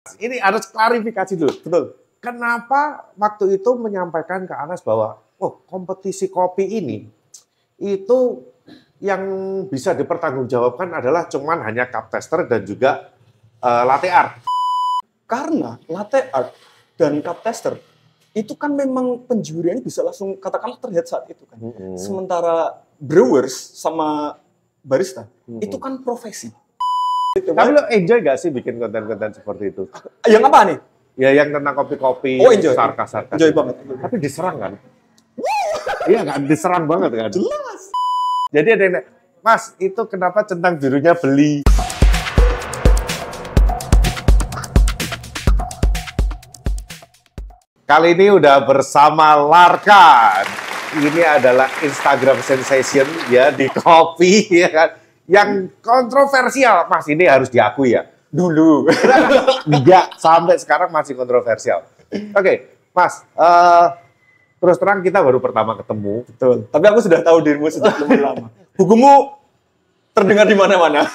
Ini harus klarifikasi dulu. Betul. Kenapa waktu itu menyampaikan ke Anas bahwa kompetisi kopi ini itu yang bisa dipertanggungjawabkan adalah cuman hanya cup tester dan juga latte art. Karena latte art dan cup tester itu kan memang penjuriannya bisa langsung katakanlah terlihat saat itu kan. Sementara brewers sama barista itu kan profesi. Tapi lo enjoy gak sih bikin konten-konten seperti itu? Yang apa nih? Ya yang tentang kopi-kopi, enjoy. sarkas-sarkas. Enjoy banget. Tapi diserang kan? Iya kan, diserang banget kan? Jelas. Jadi ada yang, Mas, itu kenapa centang birunya beli? Kali ini udah bersama Larka. Ini adalah Instagram sensation ya di kopi ya kan. Yang kontroversial, Mas, ini harus diakui ya. Dulu. Enggak, sampai sekarang masih kontroversial. Oke, Mas, terus terang kita baru pertama ketemu. Betul. Tapi aku sudah tahu dirimu sejak lebih lama. Bukumu terdengar di mana-mana.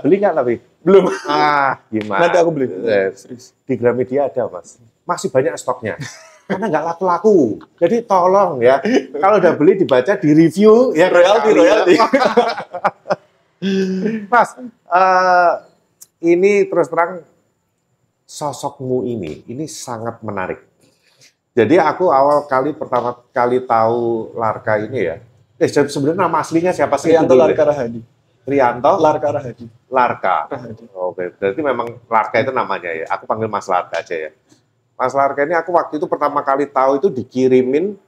Beli nggak tapi? Belum. Gimana? Nanti aku beli. Di Gramedia ada, Mas. Masih banyak stoknya. Karena nggak laku-laku. Jadi tolong ya, kalau udah beli dibaca, di review ya. Royalty. Mas, ini terus terang sosokmu ini sangat menarik. Jadi aku pertama kali tahu Larka ini ya. Sebenarnya nama aslinya siapa sih? Rianto Larka Rahadi. Rianto Larka Rahadi. Larka. Rahadi. Oke, berarti memang Larka itu namanya ya. Aku panggil Mas Larka aja ya. Mas Larka ini aku waktu itu pertama kali tahu itu dikirimin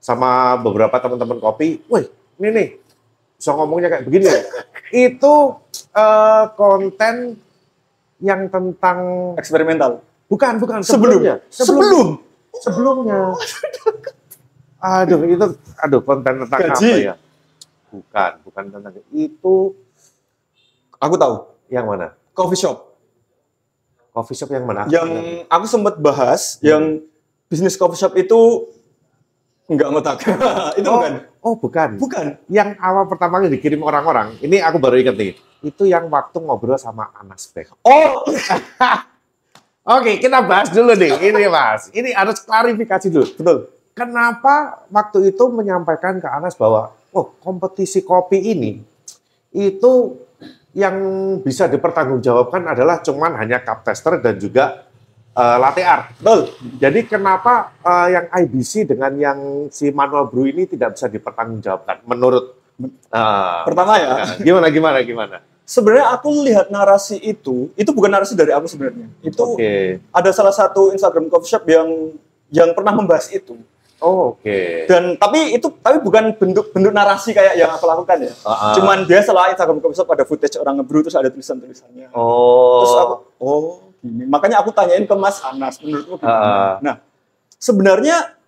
sama beberapa teman-teman kopi. Wih, ini nih. So ngomongnya kayak begini. Itu konten yang tentang Eksperimental. Bukan Sebelumnya. Sebelumnya. Aduh, konten tentang Gaji. apa ya? Bukan tentang itu. Aku tahu. Yang mana? Coffee shop. Coffee shop yang mana? Yang aku sempat bahas, yang bisnis coffee shop itu enggak ngotak. Itu bukan. Oh, bukan. Bukan. Yang awal pertama kali dikirim orang-orang, ini aku baru ingat nih. Itu yang waktu ngobrol sama Anas Beck. Oh. Oke, kita bahas dulu nih. Ini Mas, ini harus klarifikasi dulu. Betul. Kenapa waktu itu menyampaikan ke Anas bahwa kompetisi kopi ini itu yang bisa dipertanggungjawabkan adalah cuman hanya cup tester dan juga latte art. Betul. Jadi kenapa yang IBC dengan yang si manual brew ini tidak bisa dipertanggungjawabkan menurut Pertama ya. Gimana? Sebenarnya aku lihat narasi itu bukan narasi dari aku sebenarnya. Itu ada salah satu Instagram coffee shop yang pernah membahas itu. Oh, oke. Dan tapi bukan bentuk narasi kayak yang aku lakukan ya. Cuman biasalah Instagram coffee shop ada footage orang ngebrew terus ada tulisan-tulisannya. Terus aku gini. Makanya aku tanyain ke Mas Anas, menurutmu gimana? Nah, sebenarnya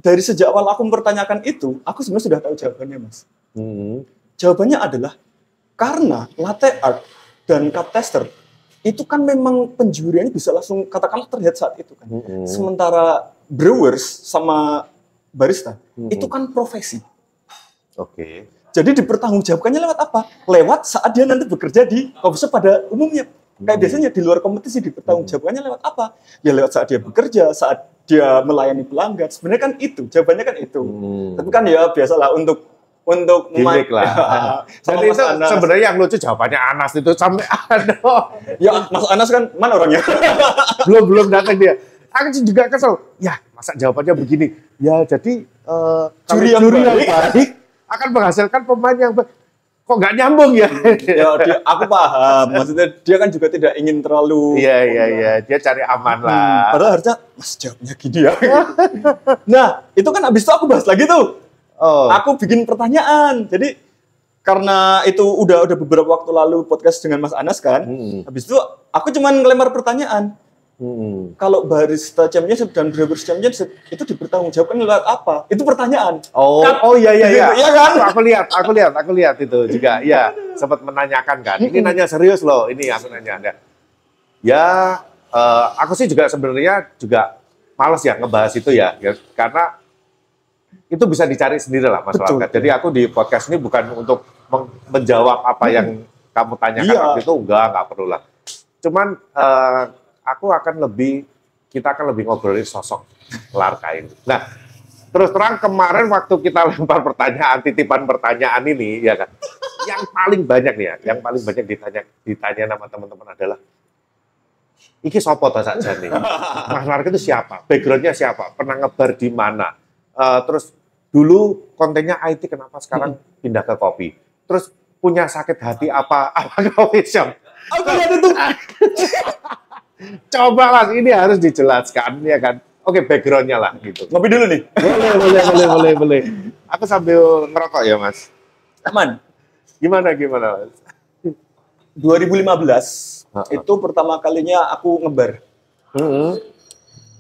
dari sejak awal aku mempertanyakan itu, aku sebenarnya sudah tahu jawabannya, Mas. Jawabannya adalah karena latte art dan cup tester itu kan memang penjuriannya bisa langsung katakanlah terlihat saat itu kan. Sementara brewers sama barista itu kan profesi. Oke. Jadi dipertanggungjawabkannya lewat apa? Lewat saat dia nanti bekerja di coffee shop pada umumnya. Kayak biasanya di luar kompetisi dipertanggungjawabkannya lewat apa? Ya lewat saat dia bekerja, saat dia melayani pelanggan. Sebenarnya kan itu, jawabannya kan itu. Tapi kan ya biasalah untuk gimmick lah. Jadi itu sebenarnya yang lucu jawabannya Anas itu sampai Ya Mas Anas kan mana orangnya? belum datang dia. Aku juga kesel. Ya masa jawabannya begini. Ya jadi juri yang baik akan menghasilkan pemain yang baik. Kok nggak nyambung ya? Aku paham. Maksudnya dia kan juga tidak ingin terlalu. Iya. Dia cari aman lah. Padahal harusnya Mas jawabnya gini ya. Nah itu kan abis itu aku bahas lagi tuh. Aku bikin pertanyaan. Jadi karena itu udah beberapa waktu lalu podcast dengan Mas Anas kan. Habis itu aku cuman ngelempar pertanyaan. Kalau barista championship dan brewers championship itu dipertanggungjawabkan lewat apa? Itu pertanyaan. Iya. Iya kan? Aku lihat itu juga. Ya, sempat menanyakan kan. Ini nanya serius loh. Ini aku nanya. Ya, aku sih juga sebenarnya juga malas ya ngebahas itu ya. Karena itu bisa dicari sendiri lah Mas Larka. Jadi aku di podcast ini bukan untuk menjawab apa yang kamu tanyakan waktu itu, enggak perlu lah. Cuman kita akan lebih ngobrolin sosok Larka ini. Nah, terus terang kemarin waktu kita lempar pertanyaan, titipan pertanyaan ini, ya kan, yang paling banyak nih ya, yang paling banyak ditanya nama teman-teman adalah, iki sopo to saja nih, Mas Larka itu siapa, backgroundnya siapa, pernah ngebar di mana, terus dulu kontennya IT, kenapa sekarang pindah ke kopi, terus punya sakit hati apa coffee shop. Coba Mas, ini harus dijelaskan ya kan. Oke, backgroundnya lah gitu. Ngopi dulu nih. Boleh. Aku sambil ngerokok ya Mas. Aman. Gimana Mas? 2015 itu pertama kalinya aku ngebar.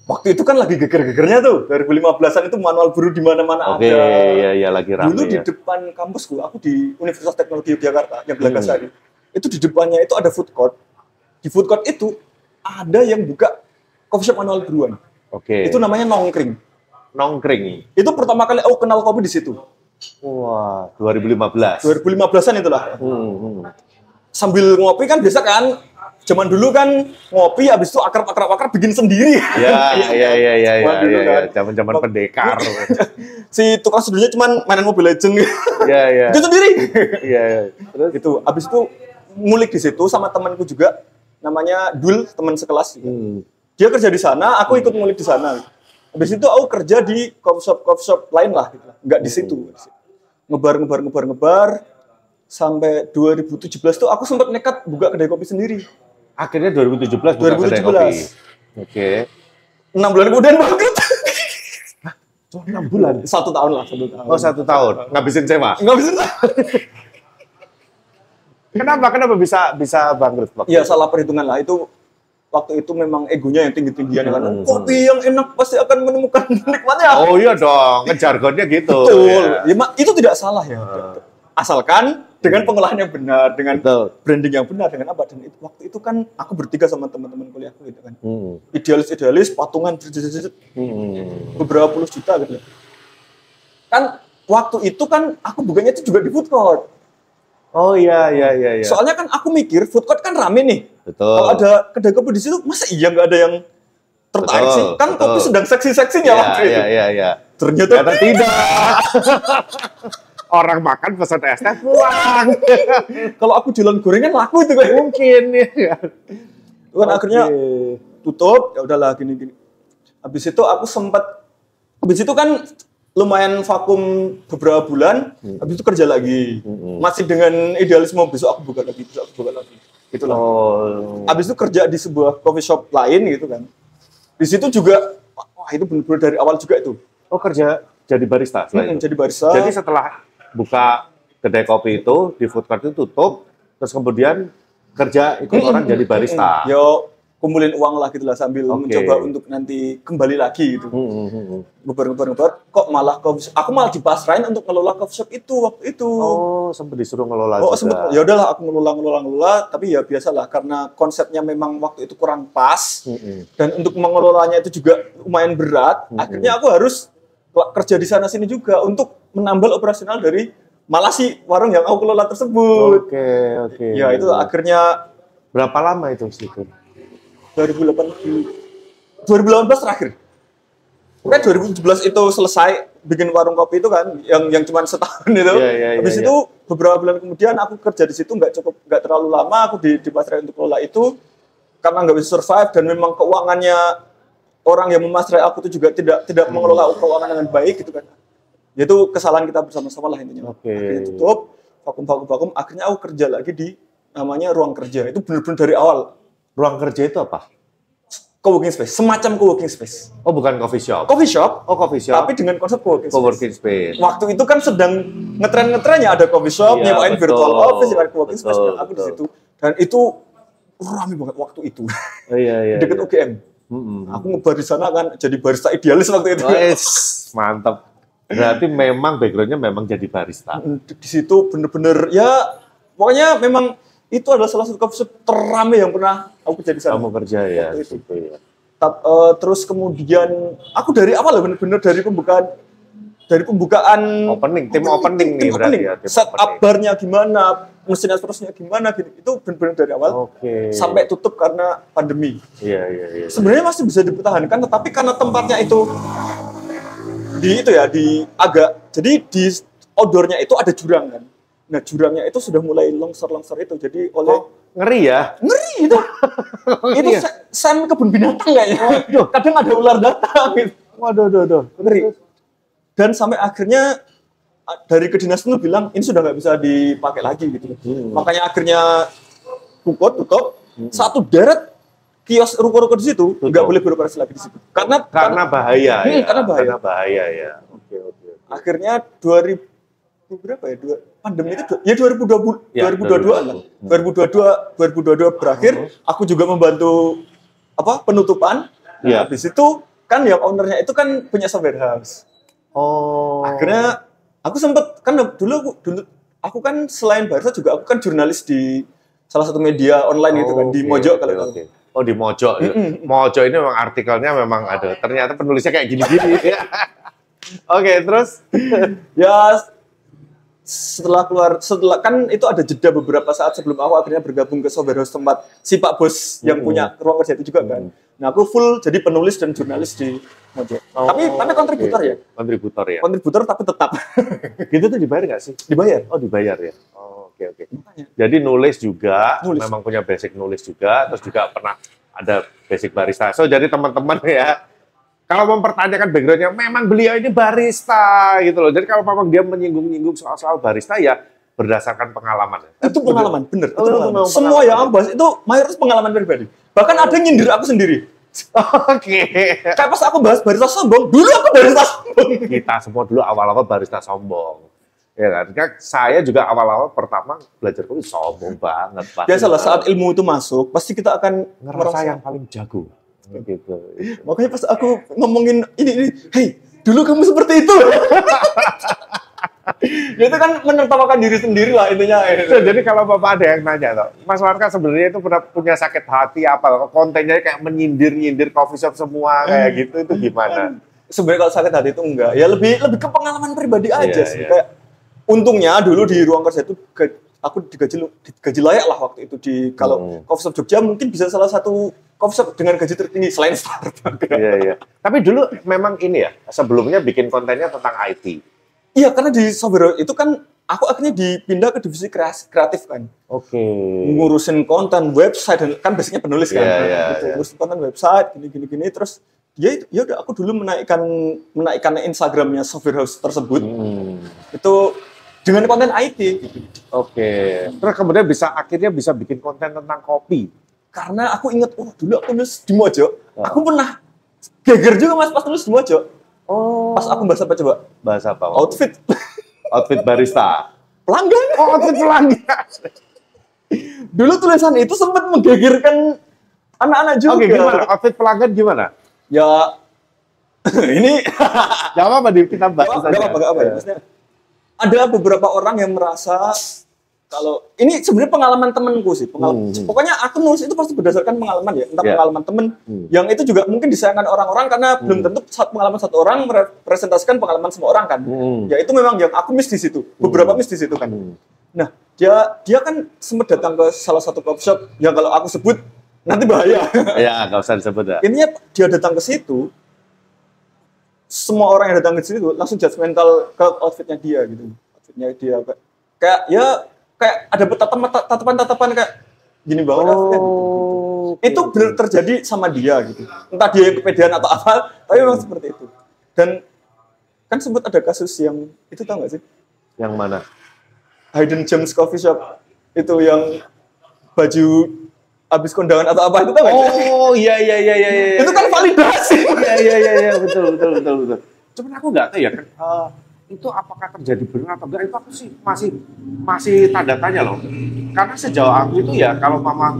Waktu itu kan lagi geger-gegernya tuh. 2015-an itu manual brew di mana-mana ada. Oke, iya lagi rame. Dulu di depan kampusku, aku di Universitas Teknologi Yogyakarta yang Belagasari. Itu di depannya itu ada food court. Di food court itu ada yang buka coffee shop manual brewan. Oke. Itu namanya Nongkring. Itu pertama kali aku kenal kopi di situ. Wah, 2015. 2015-an itulah. Sambil ngopi kan biasa kan, zaman dulu kan ngopi habis itu akar bikin sendiri. Iya. Zaman pendekar. Si tukang seduhnya cuman mainin Mobile Legends. Iya. Bikin sendiri. Iya. Terus itu habis itu ngulik di situ sama temanku juga. Namanya Dul, teman sekelas. Dia kerja di sana, aku ikut ngulik di sana. Habis itu aku kerja di coffee shop lain lah, gitu. Nggak di situ. Ngebar. Sampai 2017 tuh aku sempat nekat buka kedai kopi sendiri. Akhirnya 2017 buka kedai kopi. Oke. 6 bulan kemudian bangkrut. Cuma 6 bulan? 1 tahun lah, 1 tahun. Oh, 1 tahun. Ngabisin sewa? Ngabisin. Kenapa bisa bangkrut waktu ya, itu? Salah perhitungan lah. Itu waktu itu memang egonya yang tinggi-tinggian kan. Kopi yang enak pasti akan menemukan nikmatnya. Oh iya dong, jargonnya gitu. Betul. Ya, itu tidak salah ya. Asalkan dengan pengolahan yang benar, dengan branding yang benar, dengan apa. Dan waktu itu kan aku bertiga sama teman-teman kuliahku gitu kan. Idealis, patungan, beberapa puluh juta gitu. Kan waktu itu kan aku bukanya itu juga di food court. Oh iya. Soalnya kan aku mikir food court kan rame nih. Betul. Kalau ada kedai kopi di situ, masa iya nggak ada yang tertarik sih? Kan kopi sedang seksi-seksinya waktu itu. Iya. Ternyata tidak. Orang makan pesan es teh pulang. Kalau aku jualan gorengan laku itu kayak mungkin ya. Kan akhirnya tutup, ya udahlah gini. Habis itu kan lumayan vakum beberapa bulan, habis itu kerja lagi. Masih dengan idealisme besok aku buka lagi. Itulah. Habis itu kerja di sebuah coffee shop lain gitu kan. Di situ juga, wah itu benar-benar dari awal juga itu. Oh, kerja jadi barista? Jadi barista. Jadi setelah buka kedai kopi itu, di food court itu tutup, terus kemudian kerja ikut orang jadi barista. Yo, kumpulin uang lah gitu lah sambil mencoba untuk nanti kembali lagi gitu. Ngebar. Kok malah aku malah dipasrahin untuk ngelola coffee shop itu waktu itu. Oh, sempat disuruh ngelola juga. Sempat. Ya udahlah aku ngelola, tapi ya biasalah karena konsepnya memang waktu itu kurang pas. Dan untuk mengelolanya itu juga lumayan berat. Akhirnya aku harus kerja di sana sini juga untuk menambal operasional dari malah si warung yang aku kelola tersebut. Oke. Ya itu akhirnya berapa lama itu situ? 2018 terakhir. Kan 2017 itu selesai bikin warung kopi itu kan, yang cuma setahun itu. Habis itu beberapa bulan kemudian aku kerja di situ nggak terlalu lama, aku dipasrahin untuk kelola itu karena nggak bisa survive dan memang keuangannya orang yang memasrai aku itu juga tidak mengelola keuangan dengan baik gitu kan. Itu kesalahan kita bersama-sama lah intinya. Akhirnya tutup, vakum. Akhirnya aku kerja lagi di namanya ruang kerja. Itu benar-benar dari awal. Ruang kerja itu apa? Coworking space, semacam coworking space. Oh, bukan coffee shop? Coffee shop. Oh, coffee shop. Tapi dengan konsep coworking space. Waktu itu kan sedang ngetren-ngetrennya ada coffee shop, nyewain virtual office, nyewain coworking space. Dan aku di situ. Dan itu ramai banget waktu itu. Iya. Deket UGM. Aku ngebar di sana kan jadi barista idealis waktu itu. Mantap. Berarti memang backgroundnya memang jadi barista. Di situ bener-bener ya pokoknya memang itu adalah salah satu coffee shop terramai yang pernah aku kerja di sana. Kamu kerja ya. Gitu ya. Terus kemudian aku dari awal bener-bener dari pembukaan dari pembukaan tim opening nih berarti ya. Setup barnya gimana, mesin espressonya gimana gitu. Itu benar-benar dari awal sampai tutup karena pandemi. Iya. Sebenarnya masih bisa dipertahankan, tetapi karena tempatnya itu di agak, jadi di outdoornya itu ada jurang kan. Nah, jurangnya itu sudah mulai longsor itu. Jadi ngeri ya? Ngeri itu. Itu sen kebun binatang kayaknya. Kadang ada ular datang gitu. Waduh. Ngeri. Dan sampai akhirnya dari kedinasan itu bilang ini sudah nggak bisa dipakai lagi gitu. Makanya akhirnya tutup. Satu deret kios ruko-ruko di situ nggak boleh beroperasi lagi di situ. Karena bahaya ya. Karena bahaya ya. Oke. Akhirnya 2000 berapa ya? Pandemi itu ya 2022 lah. 2022 berakhir, aku juga membantu penutupan. Iya. Habis itu kan ya ownernya itu kan punya software house. Akhirnya aku sempat kan dulu aku kan selain barista juga aku kan jurnalis di salah satu media online gitu kan di Mojok kalau tahu. Oh, di Mojok. Mojok ini memang artikelnya memang ada. Ternyata penulisnya kayak gini-gini. Oke, terus ya setelah kan itu ada jeda beberapa saat sebelum aku akhirnya bergabung ke software house tempat si Pak Bos yang punya ruang kerja itu juga kan. Nah, aku full jadi penulis dan jurnalis di Mojok. Tapi kontributor ya. Kontributor tapi tetap. Gitu tuh dibayar nggak sih? Dibayar. Oh, dibayar ya. Oke. Jadi nulis juga, memang punya basic nulis juga, terus juga pernah ada basic barista. So, jadi teman-teman ya, kalau mempertanyakan background-nya, memang beliau ini barista gitu loh. Jadi kalau memang dia menyinggung-nyinggung soal barista ya berdasarkan pengalaman. Itu pengalaman, bener. Semua yang aku bahas itu mayoritas pengalaman pribadi. Bahkan ada yang nyindir aku sendiri. Oke. Kayak pas aku bahas barista sombong, dulu aku barista sombong. Kita semua dulu awal-awal barista sombong. Ya kan? Saya juga awal-awal pertama belajar kopi sombong banget. Biasalah saat ilmu itu masuk, pasti kita akan merasa yang paling jago. Gitu. Makanya pas aku ngomongin ini, hey, dulu kamu seperti itu. Ya itu kan menertawakan diri sendiri lah intinya. Jadi kalau Bapak ada yang nanya loh, Mas Warka sebenarnya itu pernah punya sakit hati apa? Kontennya kayak menyindir coffee shop semua kayak gitu, itu gimana? Sebenarnya kalau sakit hati itu enggak, ya lebih ke pengalaman pribadi aja sih. Kayak untungnya dulu di ruang kerja itu aku digaji layak lah waktu itu kalau coffee shop Jogja mungkin bisa salah satu coffee shop dengan gaji tertinggi selain Starbucks. Iya. Tapi dulu memang ini ya, sebelumnya bikin kontennya tentang IT. Iya, karena di software itu kan aku akhirnya dipindah ke divisi kreatif kan. Oke. Ngurusin konten website dan kan basicnya penulis kan. Ngurusin konten website gini terus ya udah aku dulu menaikkan Instagramnya software house tersebut. Itu dengan konten IT. Oke. Terus kemudian akhirnya bisa bikin konten tentang kopi. Karena aku ingat, dulu aku nulis di Mojok. Aku pernah geger juga Mas pas nulis di Mojok. Pas aku bahas apa coba? Bahas apa? Outfit barista. Pelanggan. Outfit pelanggan. Dulu tulisan itu sempat menggegerkan anak-anak juga. Oke, gimana? Outfit pelanggan gimana? Ya, ini. Gak apa-apa, kita bahas saja. Gak apa-apa. Maksudnya, ada beberapa orang yang merasa kalau ini sebenarnya pengalaman temenku sih, pokoknya aku nulis itu pasti berdasarkan pengalaman ya, entah pengalaman temen yang itu juga mungkin disayangkan orang-orang karena belum tentu pengalaman satu orang merepresentasikan pengalaman semua orang kan. Ya itu memang yang aku miss di situ, beberapa miss di situ kan. Nah, dia kan sempat datang ke salah satu coffee shop yang kalau aku sebut nanti bahaya. Ya, nggak usah disebut ya. Intinya dia datang ke situ, semua orang yang datang ke situ langsung judgmental ke outfitnya dia gitu. Outfitnya dia kayak ada tatapan kayak gini banget. Itu benar terjadi sama dia gitu. Entah dia yang kepedean atau apa, tapi memang seperti itu. Dan kan sempat ada kasus yang itu tahu nggak sih? Yang mana? Hidden Gems Coffee Shop itu yang baju habis kondangan atau apa itu tahu nggak? Oh iya. Itu kan validasi. Iya betul. Cuman aku nggak tahu ya kan. Itu apakah terjadi benar atau enggak, itu aku sih masih tanda tanya loh. Karena sejauh aku itu ya kalau mama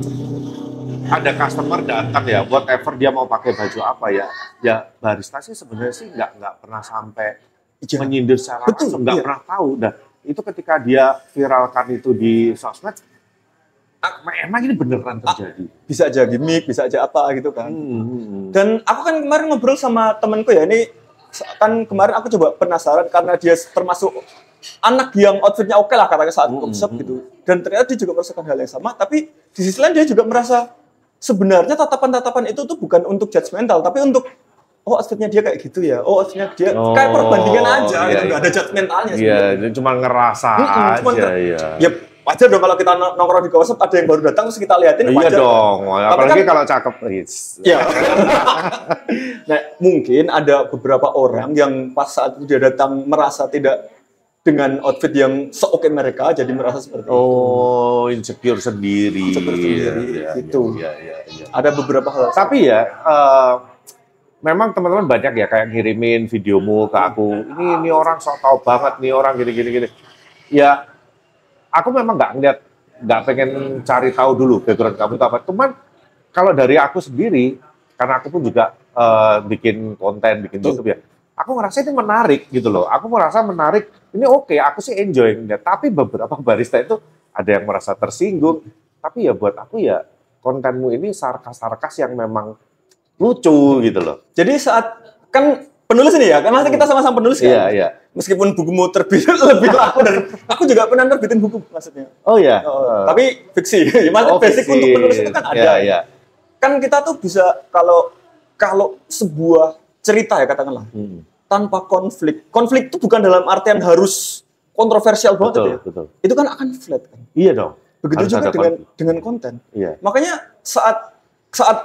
ada customer datang ya, whatever dia mau pakai baju apa ya barista sih sebenarnya sih nggak pernah sampai menyindir secara langsung, nggak pernah tahu. Dan itu ketika dia viralkan itu di sosmed, emang ini beneran terjadi. Bisa aja gimmick, bisa aja apa gitu kan. Dan aku kan kemarin ngobrol sama temanku ya, ini kan kemarin aku coba penasaran karena dia termasuk anak yang outfitnya oke lah katanya saat workshop gitu. Dan ternyata dia juga merasakan hal yang sama, tapi di sisi lain dia juga merasa sebenarnya tatapan-tatapan itu tuh bukan untuk judgmental, tapi untuk outfitnya dia kayak gitu ya. Outfitnya dia kayak perbandingan aja gitu, nggak ada judgmentalnya. Iya, dia cuma ngerasa aja ya. Wajar dong kalau kita nongkrong di kawasan ada yang baru datang terus kita liatin Iya wajar. dong, apalagi kan, kalau cakep. Iya. Nah, mungkin ada beberapa orang yang pas saat itu dia datang merasa tidak dengan outfit yang se-oke mereka, jadi merasa seperti itu. Oh, insecure sendiri. Gitu. Iya. Ada beberapa hal. Tapi ya, memang teman-teman banyak ya kayak ngirimin videomu ke aku. Ini orang sok tahu banget, nih orang gini. Ya, aku memang nggak pengen cari tahu dulu background kamu itu apa. Cuman kalau dari aku sendiri, karena aku pun juga bikin konten, bikin YouTube ya, aku ngerasa ini menarik gitu loh. Aku merasa menarik, ini oke, aku sih enjoy. Tapi beberapa barista itu ada yang merasa tersinggung. Tapi ya buat aku ya, kontenmu ini sarkas-sarkas yang memang lucu gitu loh. Jadi saat, kan penulis ini ya, kan masih kita sama-sama penulis kan? Iya. Meskipun bukumu terbit lebih laku dan aku juga pernah terbitin buku maksudnya. Oh iya. Tapi fiksi. Maksudnya basic fiksi. untuk penulis itu kan ada. Iya. Kan kita tuh bisa kalau sebuah cerita ya katakanlah tanpa konflik. Konflik itu bukan dalam artian harus kontroversial banget ya. Betul. Itu kan akan flat kan. Iya dong. Begitu juga dengan konten. Iya. Makanya saat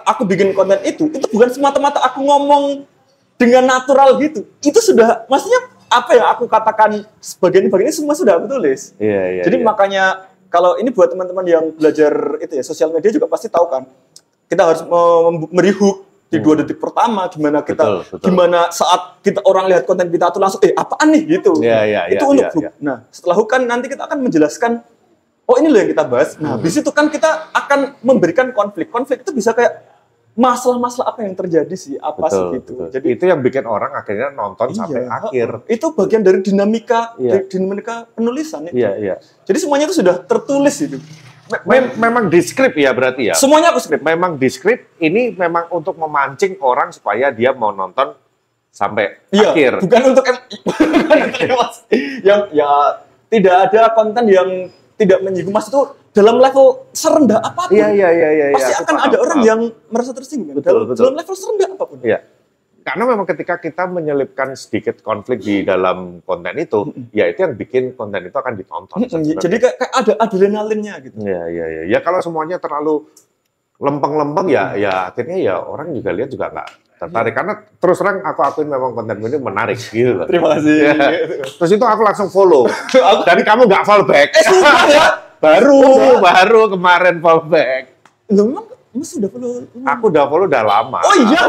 aku bikin konten itu bukan semata-mata aku ngomong dengan natural gitu. Itu sudah maksudnya apa yang aku katakan sebagian ini semua sudah aku tulis. Iya. Jadi makanya kalau ini buat teman-teman yang belajar itu ya sosial media juga pasti tahu kan. Kita harus memberi hook di 2 detik pertama gimana kita betul. gimana saat kita orang lihat konten kita tuh langsung apaan nih gitu. Itu untuk hook. Nah, setelah hook kan nanti kita akan menjelaskan oh ini loh yang kita bahas. Nah, di situ kan kita akan memberikan konflik. Konflik itu bisa kayak masalah-masalah apa yang terjadi sih, apa sih gitu. Betul. Jadi itu yang bikin orang akhirnya nonton sampai akhir. Itu bagian dari dinamika penulisan itu. Iya. Jadi semuanya itu sudah tertulis itu. Memang di skrip ya berarti ya? Semuanya aku skrip. Memang di skrip ini memang untuk memancing orang supaya dia mau nonton sampai akhir. Bukan untuk yang ya tidak ada konten yang tidak menyinggung Mas itu dalam level serendah apapun. Iya. Pasti akan ada orang yang merasa tersinggung. Betul. Dalam level serendah apapun. Iya. Karena memang ketika kita menyelipkan sedikit konflik di dalam konten itu, ya itu yang bikin konten itu akan ditonton. Jadi kayak ada adrenalinnya gitu. Iya. Ya kalau semuanya terlalu lempeng-lempeng ya akhirnya ya orang juga lihat juga nggak tertarik. Karena terus terang aku akuin memang kontenmu ini menarik gitu loh. Terima kasih. Ya. Terus itu aku langsung follow. Dan kamu nggak follow back. Sumpah ya? Baru kemarin follow back. Loh, memang Mas sudah follow? Aku udah follow udah lama. Oh iya?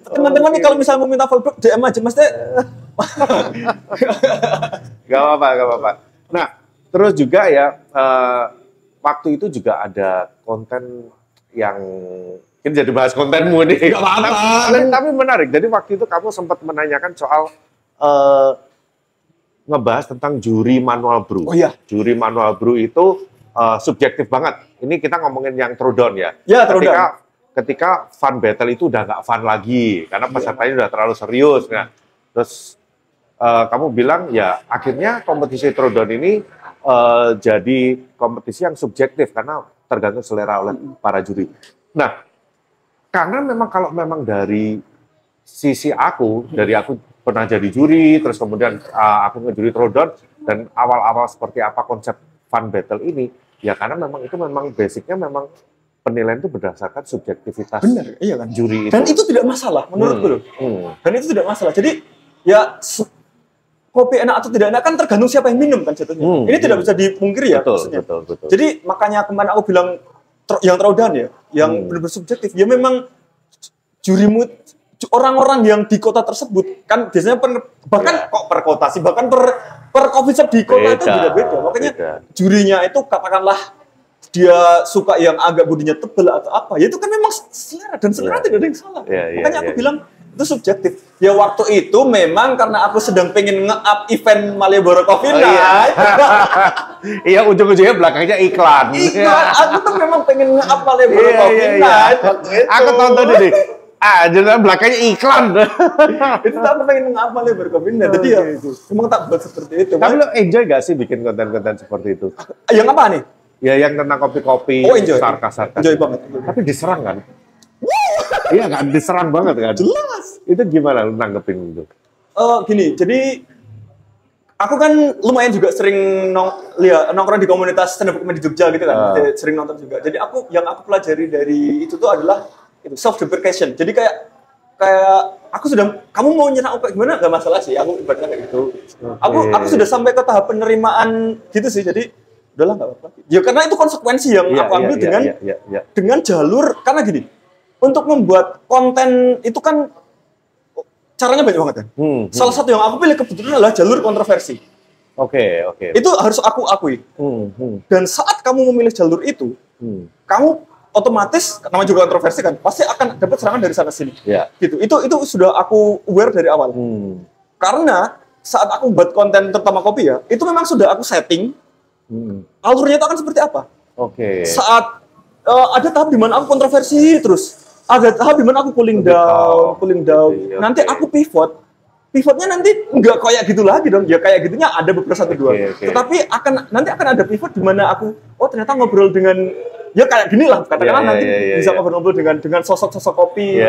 Teman-teman nih kalau misalnya mau minta follow back, DM aja Mas. Gak apa-apa. Nah, terus juga ya, waktu itu juga ada konten yang ini jadi bahas kontenmu nih. Gak apa-apa. Tapi menarik. Jadi waktu itu kamu sempat menanyakan soal ngebahas tentang juri manual brew. Oh iya. Juri manual brew itu subjektif banget. Ini kita ngomongin yang throwdown ya. Ya, throwdown. Ketika fun battle itu udah nggak fun lagi karena pesertanya udah terlalu serius. Nah, terus kamu bilang ya akhirnya kompetisi throwdown ini jadi kompetisi yang subjektif karena tergantung selera oleh para juri. Nah, karena memang kalau memang dari sisi aku, dari aku pernah jadi juri, terus kemudian aku ngejuri throwdown dan awal-awal seperti apa konsep fun battle ini, ya karena memang itu memang basicnya memang penilaian itu berdasarkan subjektivitas. Benar, iya kan? Juri itu. Dan itu tidak masalah menurutku loh. Dan itu tidak masalah. Jadi ya kopi enak atau tidak enak kan tergantung siapa yang minum kan jatuhnya. Ini tidak bisa dipungkiri ya. Betul. Jadi makanya kemarin aku bilang yang throwdown ya, yang benar-benar subjektif. Ya memang jurimu orang-orang yang di kota tersebut kan biasanya bahkan kok per kota sih, bahkan per coffee shop di kota itu beda-beda. Makanya jurinya itu katakanlah dia suka yang agak bodinya tebal atau apa, ya itu kan memang selera dan selera tidak ada yang salah. Makanya aku bilang itu subjektif. Ya waktu itu memang karena aku sedang pengen nge-up event Malioboro Coffee Night. Iya, ujung-ujungnya belakangnya iklan. Aku tuh memang pengen nge-up Malioboro Coffee Night. Aku tonton ini. Jadi belakangnya iklan. Itu tak pengen ngapal lebar kopi. Jadi ya, emang tak buat seperti itu. Tapi lo enjoy gak sih bikin konten-konten seperti itu? Yang apa nih? Ya yang tentang kopi-kopi, sarkas-sarkas. Enjoy banget. Tapi diserang kan? Iya kan, diserang banget kan? Jelas. Itu gimana lu nanggepin itu? Gini, jadi aku kan lumayan juga sering nongkrong di komunitas stand up comedy Jogja gitu kan, sering nonton juga. Jadi yang aku pelajari dari itu tuh adalah itu self deprecation. Jadi kayak aku sudah, kamu mau nyerang aku gimana nggak masalah sih, aku ibaratnya kayak gitu. Aku sudah sampai ke tahap penerimaan gitu sih. Jadi udahlah nggak apa-apa. Ya karena itu konsekuensi yang aku ambil dengan jalur, karena gini, untuk membuat konten itu kan caranya banyak banget kan. Salah satu yang aku pilih kebetulan adalah jalur kontroversi. Oke. Itu harus aku akui. Dan saat kamu memilih jalur itu, kamu otomatis, namanya juga kontroversi kan, pasti akan dapat serangan dari sana sini. Gitu. Itu sudah aku aware dari awal. Karena saat aku buat konten terutama kopi ya, itu memang sudah aku setting. Alurnya itu akan seperti apa? Saat ada tahap di mana aku kontroversi terus. Ada tahap di mana aku cooling down. Nanti aku pivotnya nanti nggak kayak gitu lagi dong. Ya kayak gitunya ada beberapa satu dua. Tetapi nanti akan ada pivot di mana aku ternyata ngobrol dengan ya kayak gini lah katakanlah nanti bisa ngobrol dengan sosok-sosok kopi.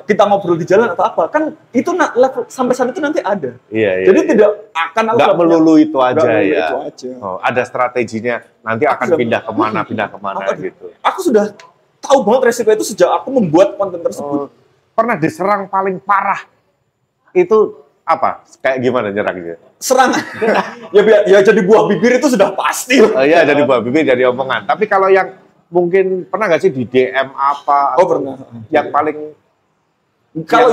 Kita ngobrol di jalan atau apa. Kan itu level sampai sana itu nanti ada. Jadi tidak akan nggak melulu itu aja ya. Ada strateginya. Nanti akan pindah kemana gitu. Aku sudah tahu banget resiko itu sejak aku membuat konten tersebut. Pernah diserang paling parah itu apa? Kayak gimana nyerangnya? Serangan. ya jadi buah bibir itu sudah pasti. Iya, jadi buah bibir, jadi omongan. Tapi kalau yang mungkin pernah nggak sih di DM apa? Pernah. Yang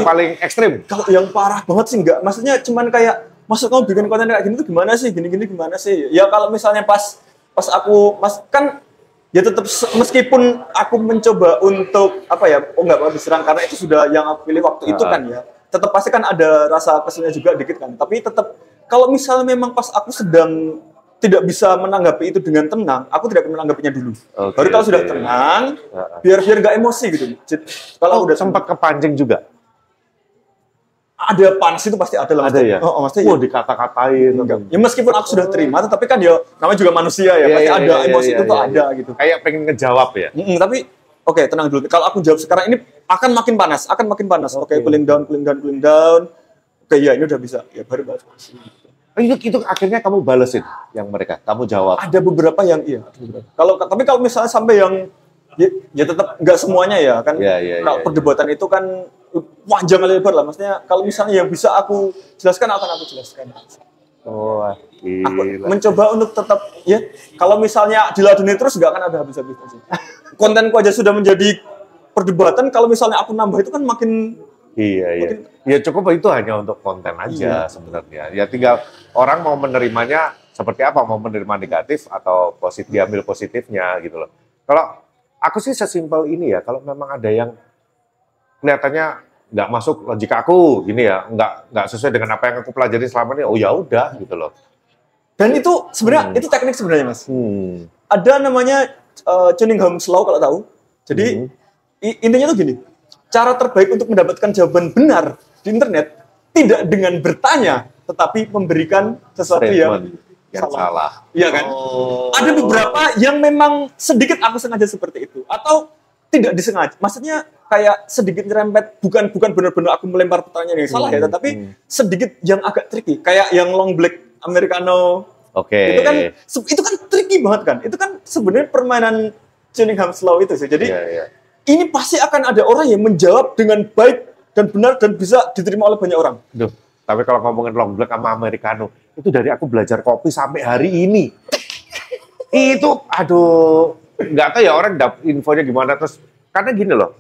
paling ekstrim? Kalau yang parah banget sih enggak. Maksudnya cuman kayak, maksud kamu bikin konten kayak gini tuh gimana sih? Gini gimana sih? Ya kalau misalnya pas aku kan ya tetap meskipun aku mencoba untuk nggak mau diserang karena itu sudah yang aku pilih waktu itu kan ya, tetap pasti kan ada rasa keselnya juga dikit kan, tapi tetap kalau misalnya memang pas aku sedang tidak bisa menanggapi itu dengan tenang, aku tidak akan menanggapinya dulu. Baru kalau sudah tenang, biar nggak emosi gitu. Kalau udah sempat kepancing juga. Ada panas itu pasti ada lah. Ada ya? Dikata-katain. Ya meskipun aku sudah terima, tapi kan ya namanya juga manusia ya, pasti ada emosi itu tuh ada gitu. Kayak pengen ngejawab ya? Tapi oke, tenang dulu. Kalau aku jawab sekarang ini akan makin panas. Oke, cooling down. Oke, ya ini udah bisa. Ya baru balas. Itu akhirnya kamu balesin yang mereka, kamu jawab? Ada beberapa yang iya. Tapi kalau misalnya sampai yang ya tetap nggak semuanya ya kan. Kalau perdebatan itu kan panjang lebar lah, maksudnya kalau misalnya yang bisa aku jelaskan akan aku jelaskan. Aku mencoba untuk tetap ya, kalau misalnya diladeni terus nggak akan ada habis-habisnya sih. Kontenku aja sudah menjadi perdebatan, kalau misalnya aku nambah itu kan makin ya cukup itu hanya untuk konten aja sebenarnya. Ya tinggal orang mau menerimanya seperti apa, mau menerima negatif atau diambil positifnya gitu loh. Kalau aku sih sesimpel ini ya, kalau memang ada yang kelihatannya nggak masuk logika aku gini ya, nggak sesuai dengan apa yang aku pelajari selama ini, ya udah gitu loh. Dan itu sebenarnya itu teknik sebenarnya mas. Ada namanya Cunningham Law kalau tahu. Jadi intinya tuh gini, cara terbaik untuk mendapatkan jawaban benar di internet tidak dengan bertanya, tetapi memberikan sesuatu yang salah. Iya kan? Ada beberapa yang memang sedikit aku sengaja seperti itu, atau tidak disengaja. Maksudnya kayak sedikit nyerempet, bukan benar-benar aku melempar pertanyaan yang salah ya, tetapi sedikit yang agak tricky, kayak yang long black americano. Itu kan tricky banget kan. Itu kan sebenarnya permainan Cunningham Law itu sih. Jadi ini pasti akan ada orang yang menjawab dengan baik dan benar dan bisa diterima oleh banyak orang. Tapi kalau ngomongin long black sama americano, itu dari aku belajar kopi sampai hari ini. Itu nggak tahu ya orang dapat infonya gimana, terus karena gini loh,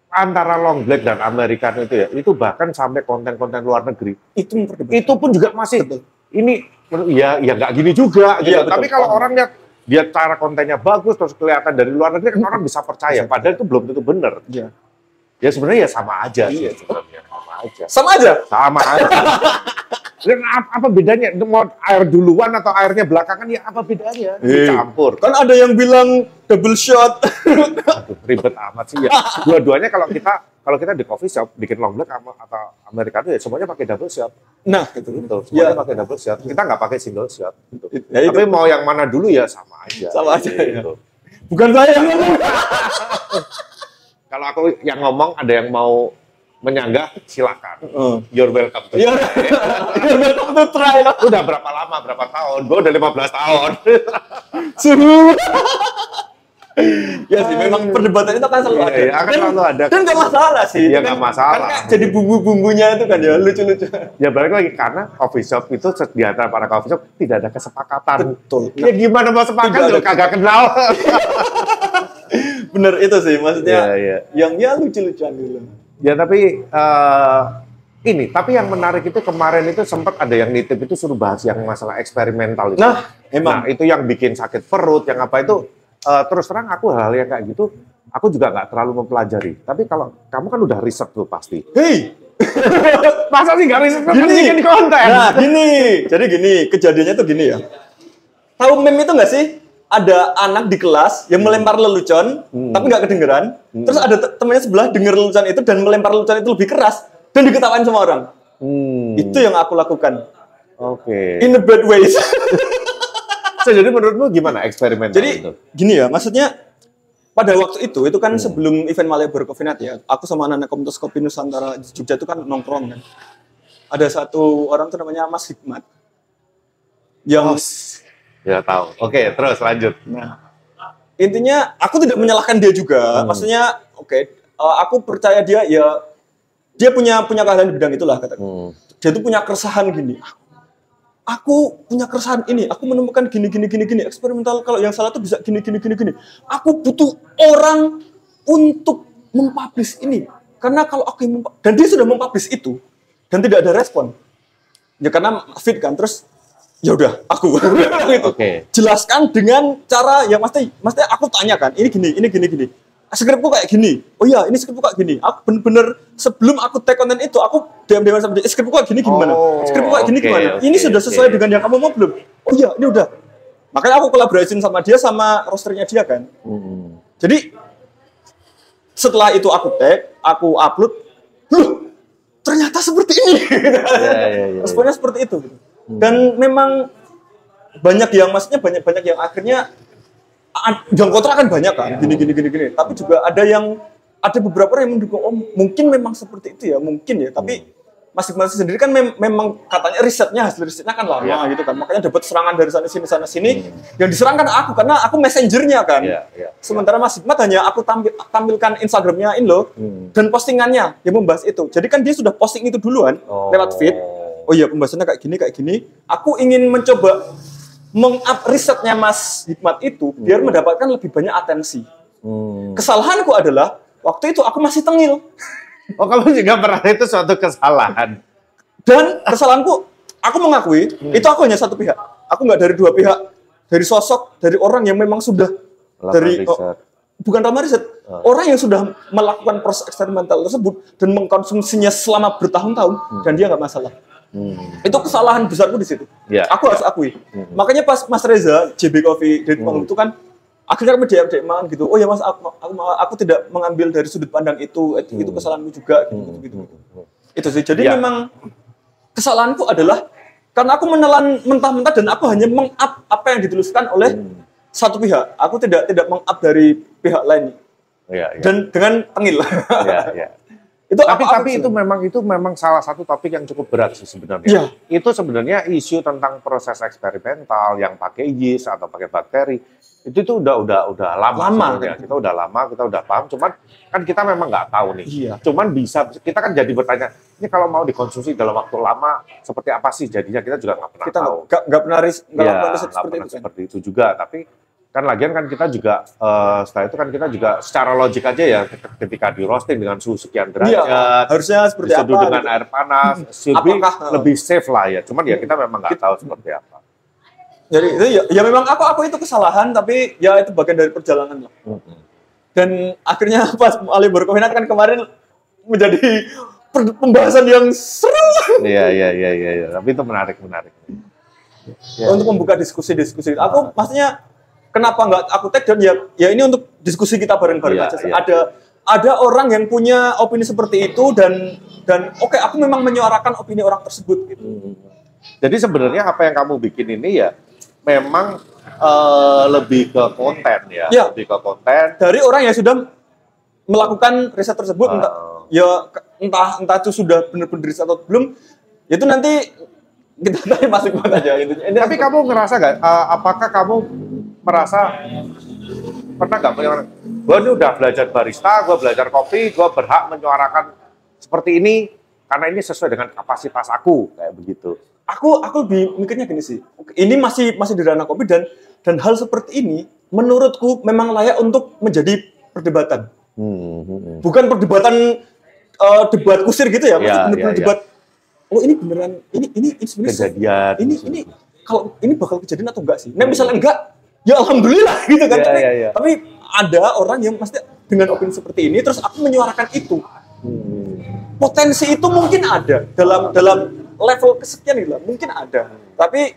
antara long black dan americano itu ya, itu bahkan sampai konten-konten luar negeri itu pun juga masih ini ya nggak gini juga gitu. Tapi kalau orang lihat dia cara kontennya bagus terus kelihatan dari luar negeri, kan orang bisa percaya, padahal itu belum tentu benar. Ya sebenarnya ya sama aja sih sebenarnya, sama aja. Dan apa bedanya? Mau air duluan atau airnya belakangan, ya apa bedanya? Dicampur. Kan ada yang bilang double shot. Aduh, ribet amat sih ya. Dua-duanya kalau kita di coffee shop bikin long black atau americano ya semuanya pakai double shot. Nah, itu. Semuanya pakai double shot. Kita nggak pakai single shot. Gitu. Ya, tapi mau yang mana dulu ya sama aja. Sama aja. Gitu. Ya. Bukan saya yang ngomong. Kalau aku yang ngomong ada yang mau menyanggah, silakan. You're welcome to try. You're welcome to try. Udah berapa lama, berapa tahun? Gue udah 15 tahun. Suhu. Ya sih, memang perdebatan itu kan selalu ada. Iya, akan selalu ada. Dan nggak masalah sih. Iya, nggak masalah. Kan jadi bumbu-bumbunya itu kan ya, lucu-lucu. Ya balik lagi, karena coffee shop itu di antara para coffee shop tidak ada kesepakatan. Betul. Ya gimana mau sepakat kalau kagak kenal. Bener itu sih, maksudnya yang ya lucu-lucuan dulu. Ya tapi tapi yang menarik itu kemarin itu sempat ada yang nitip itu suruh bahas yang masalah eksperimental itu. Nah, emang. Nah, itu yang bikin sakit perut, yang apa itu terus terang aku hal yang kayak gitu, aku juga nggak terlalu mempelajari. Tapi kalau kamu kan udah riset tuh pasti. Hei, masa sih nggak riset bikin konten? Nah, jadi gini, kejadiannya tuh gini ya. Tahu meme itu nggak sih? Ada anak di kelas yang melempar lelucon, tapi nggak kedengeran. Terus ada temannya sebelah denger lelucon itu dan melempar lelucon itu lebih keras dan diketawain sama orang. Itu yang aku lakukan. Oke. In a bad ways. Jadi menurutmu gimana eksperimen itu? Gini ya, maksudnya pada waktu itu kan sebelum event Malioboro Coffee Night ya, aku sama anak-anak komunitas kopi Nusantara di Jogja itu kan nongkrong kan. Ada satu orang tuh namanya Mas Hikmat. Yang ya tahu. Oke, terus lanjut. Nah, intinya aku tidak menyalahkan dia juga. Maksudnya, aku percaya dia ya dia punya keahlian di bidang itulah katakan. Dia tuh punya keresahan gini. Aku punya keresahan ini. Aku menemukan gini eksperimental. Kalau yang salah tuh bisa gini. Aku butuh orang untuk mempublish ini. Karena kalau aku dan dia sudah mempublish itu dan tidak ada respon. Ya karena fit kan terus ya udah aku gitu. Jelaskan dengan cara yang mesti aku tanyakan ini gini skripku kayak gini, oh iya ini skripku kayak gini, aku bener-bener sebelum aku take konten itu aku DM sama dia skripku kayak gini gimana, skripku kayak gini gimana, ini sudah sesuai dengan yang kamu mau belum, oh iya ini udah, makanya aku kolaborasiin sama dia sama rosternya dia kan. Jadi setelah itu aku tag, aku upload, loh ternyata seperti ini. Responnya seperti itu. Dan memang banyak yang akhirnya yang kontra kan banyak kan, gini. Tapi juga ada beberapa orang yang mendukung, oh mungkin memang seperti itu ya, mungkin ya. Tapi masing-masing sendiri kan memang katanya hasil risetnya kan lama gitu kan. Makanya dapat serangan dari sana sini. Yang diserang kan aku karena aku messengernya kan. Sementara Mas Hikmat hanya aku tampilkan Instagramnya Inlo dan postingannya yang membahas itu. Jadi kan dia sudah posting itu duluan lewat feed. Oh iya pembahasannya kayak gini. Aku ingin mencoba meng-up risetnya Mas Hikmat itu biar mendapatkan lebih banyak atensi. Kesalahanku adalah waktu itu aku masih tengil. Oh kamu juga pernah itu suatu kesalahan. Dan kesalahanku, aku mengakui itu aku hanya satu pihak. Aku nggak dari dua pihak, dari sosok, dari orang yang memang sudah bukan ramah riset, orang yang sudah melakukan proses eksperimental tersebut dan mengkonsumsinya selama bertahun-tahun dan dia nggak masalah. Itu kesalahan besarku di situ. Aku harus akui. Makanya pas Mas Reza JB Coffee dari itu kan akhirnya kami DM-an gitu. Oh ya Mas, aku tidak mengambil dari sudut pandang itu kesalahanmu juga gitu. Itu sih. Jadi memang kesalahanku adalah karena aku menelan mentah-mentah dan aku hanya meng-up apa yang dituliskan oleh satu pihak. Aku tidak meng-up dari pihak lain. Dan dengan tengil. Tapi itu memang salah satu topik yang cukup berat sih sebenarnya. Itu sebenarnya isu tentang proses eksperimental yang pakai yeast atau pakai bakteri. Itu udah lama sebenarnya. Kita udah paham. Cuman kan kita memang nggak tahu nih. Cuman kita kan jadi bertanya, ini kalau mau dikonsumsi dalam waktu lama seperti apa sih jadinya, kita juga nggak pernah tahu. Nggak pernah seperti itu juga. Tapi kan lagian kan kita juga setelah itu kan kita juga secara logik aja ya ketika di roasting dengan suhu sekian derajat harusnya seperti apa dengan air panas lebih safe lah ya, cuman ya kita memang nggak tahu seperti apa. Jadi itu ya memang aku itu kesalahan, tapi ya itu bagian dari perjalanan lah. Dan akhirnya pas Malioboro Coffee Night kan kemarin menjadi pembahasan yang seru. Iya. Tapi itu menarik. Untuk membuka diskusi-diskusi. Aku maksudnya kenapa nggak aku tag dan ya ini untuk diskusi kita bareng-bareng aja. Ada orang yang punya opini seperti itu dan oke, aku memang menyuarakan opini orang tersebut gitu. Jadi sebenarnya apa yang kamu bikin ini ya memang lebih ke konten ya. Lebih ke konten dari orang yang sudah melakukan riset tersebut, entah itu sudah benar-benar riset atau belum, itu nanti kita tanya masuk aja gitu. Tapi kamu ngerasa nggak? Apakah kamu merasa pernah nggak punya orang? Gue ini udah belajar barista, gue belajar kopi, gue berhak menyuarakan seperti ini karena ini sesuai dengan kapasitas aku kayak begitu. Aku lebih mikirnya gini sih. Ini masih di ranah kopi dan hal seperti ini menurutku memang layak untuk menjadi perdebatan. Bukan perdebatan debat kusir gitu ya, benar-benar debat. Oh ini beneran, ini sebenarnya kejadian. Ini kalau ini bakal kejadian atau enggak sih? Nah misalnya enggak, ya alhamdulillah gitu kan. Tapi ada orang yang pasti dengan opini seperti ini, terus aku menyuarakan itu. Potensi itu mungkin ada dalam level kesekian gitu, mungkin ada. Tapi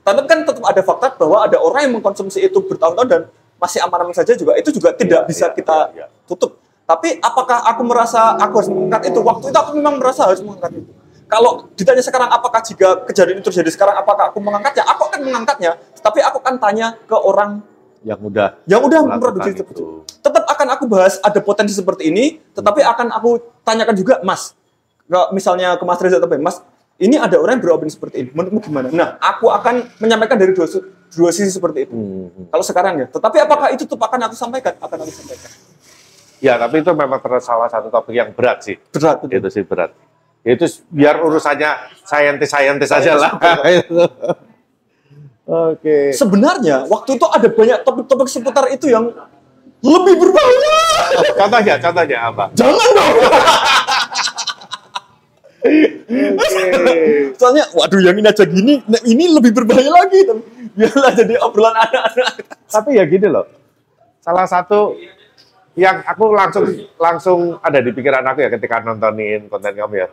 tetap ada fakta bahwa ada orang yang mengkonsumsi itu bertahun-tahun dan masih aman-aman saja juga, itu juga tidak bisa kita tutup. Tapi apakah aku merasa aku harus mengangkat itu? Waktu itu aku memang merasa harus mengangkat itu. Kalau ditanya sekarang apakah jika kejadian itu terjadi sekarang, apakah aku mengangkatnya? Aku akan mengangkatnya, tapi aku akan tanya ke orang yang udah memproduksi itu. Tetap akan aku bahas ada potensi seperti ini, tetapi akan aku tanyakan juga, Mas, misalnya ke Mas Reza atau Mas, ini ada orang yang beropini seperti ini, menurutmu gimana? Nah, aku akan menyampaikan dari dua sisi seperti itu. Kalau sekarang ya, tetapi apakah itu tetap akan aku sampaikan? Akan aku sampaikan. Ya, tapi itu memang salah satu topik yang berat sih. Berat. Itu sih berat. Itu biar urusannya saintis aja lah. Oke. Sebenarnya waktu itu ada banyak topik-topik seputar itu yang lebih berbahaya. Contohnya apa? Jangan dong. Soalnya, waduh yang ini aja gini, nah ini lebih berbahaya lagi. Biarlah jadi obrolan anak-anak. Tapi ya gini loh, salah satu yang aku langsung ada di pikiran aku ya ketika nontonin konten kamu ya,